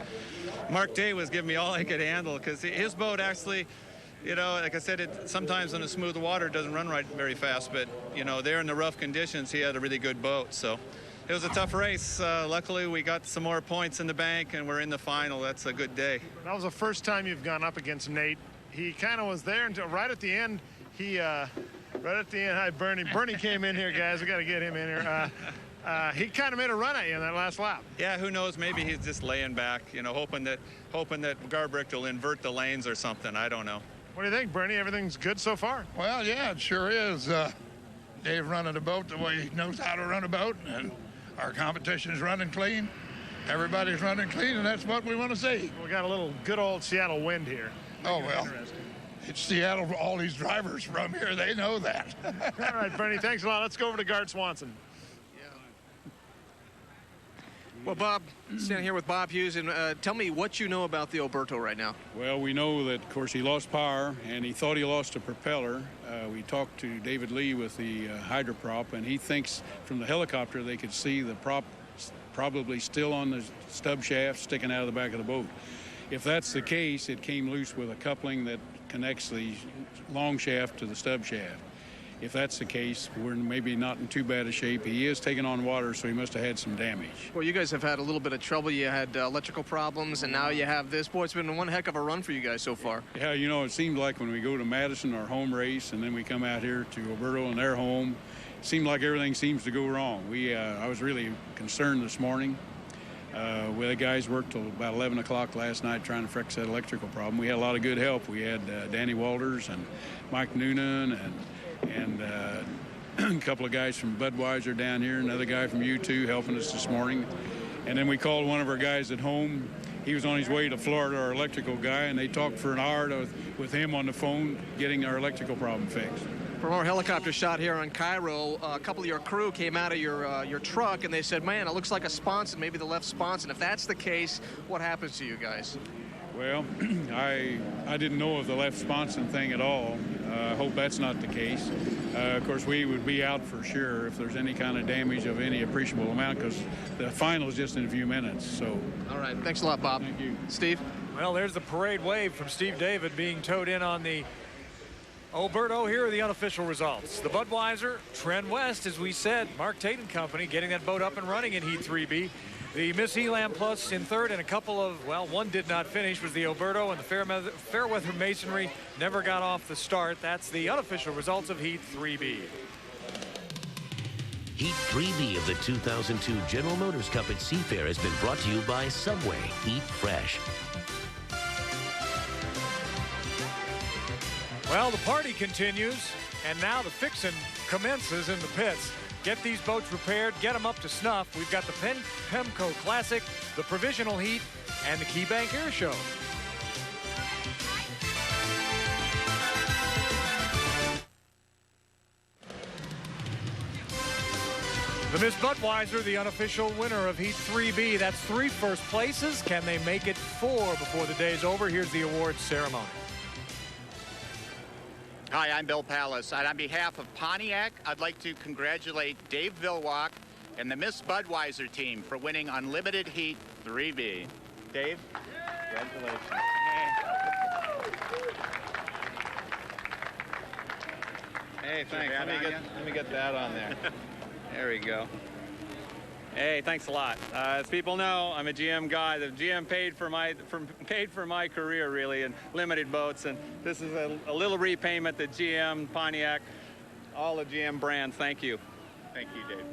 Mark Day was giving me all I could handle because his boat actually, you know, like I said, sometimes on the smooth water it doesn't run right very fast, but, you know, there in the rough conditions, he had a really good boat. So It was a tough race. Luckily, we got some more points in the bank, and we're in the final. That's a good day. That was the first time you've gone up against Nate. He kind of was there until right at the end. Right at the end, hi, Bernie. Bernie came in here, guys. We got to get him in here. He kind of made a run at you in that last lap. Yeah, who knows? Maybe he's just laying back, you know, hoping that Garbrick will invert the lanes or something. I don't know. What do you think, Bernie? Everything's good so far? Well, yeah, it sure is. Dave running the boat the way he knows how to run a boat, and our competition is running clean. Everybody's running clean, and that's what we want to see. We got a little good old Seattle wind here. Oh, well, it's Seattle. All these drivers from here, they know that. All right, Bernie, thanks a lot. Let's go over to Gart Swanson. Well, Bob, standing here with Bob Hughes, and tell me what you know about the Alberto right now. Well, we know that, of course, he lost power, and he thought he lost a propeller. We talked to David Lee with the hydroprop, and he thinks from the helicopter they could see the prop probably still on the stub shaft sticking out of the back of the boat. If that's the case, it came loose with a coupling that connects the long shaft to the stub shaft. If that's the case, we're maybe not in too bad a shape. He is taking on water, so he must have had some damage. Well, you guys have had a little bit of trouble. You had electrical problems, and now you have this. Boy, it's been one heck of a run for you guys so far. Yeah, you know, it seemed like when we go to Madison, our home race, and then we come out here to Alberto and their home, it seemed like everything seems to go wrong. I was really concerned this morning. The guys worked till about 11 o'clock last night trying to fix that electrical problem. We had a lot of good help. We had Danny Walters and Mike Noonan and a couple of guys from Budweiser down here, another guy from U2 helping us this morning. And then we called one of our guys at home. He was on his way to Florida, our electrical guy, and they talked for an hour with him on the phone getting our electrical problem fixed. From our helicopter shot here on KIRO, a couple of your crew came out of your truck, and they said, man, it looks like a sponson, maybe the left sponson. If that's the case, what happens to you guys? Well, I didn't know of the left sponson thing at all. I hope that's not the case. Of course, we would be out for sure if there's any kind of damage of any appreciable amount, because the final is just in a few minutes. So. All right. Thanks a lot, Bob. Thank you. Steve? Well, there's the parade wave from Steve David being towed in on the Alberto. Here are the unofficial results. The Budweiser, Trent West, as we said, Mark Tate and company getting that boat up and running in Heat 3B. The Miss Elam Plus in third, and a couple of, well, one did not finish, was the Alberto, and the Fairweather Masonry never got off the start. That's the unofficial results of Heat 3B. Heat 3B of the 2002 General Motors Cup at Seafair has been brought to you by Subway. Eat fresh. Well, the party continues, and now the fixin' commences in the pits. Get these boats repaired, get them up to snuff. We've got the Pemco Classic, the Provisional Heat, and the KeyBank Air Show. The Miss Budweiser, the unofficial winner of Heat 3B. That's 3 first places. Can they make it 4 before the day's over? Here's the awards ceremony. Hi, I'm Bill Pallas, and on behalf of Pontiac, I'd like to congratulate Dave Vilwalk and the Miss Budweiser team for winning Unlimited Heat 3B. Dave, congratulations. Hey, thanks. Let me get that on there. There we go. Hey, thanks a lot. As people know, I'm a GM guy. The GM paid for my career, really, in limited boats, and this is a little repayment that GM, Pontiac, all the GM brands. Thank you. Thank you, Dave.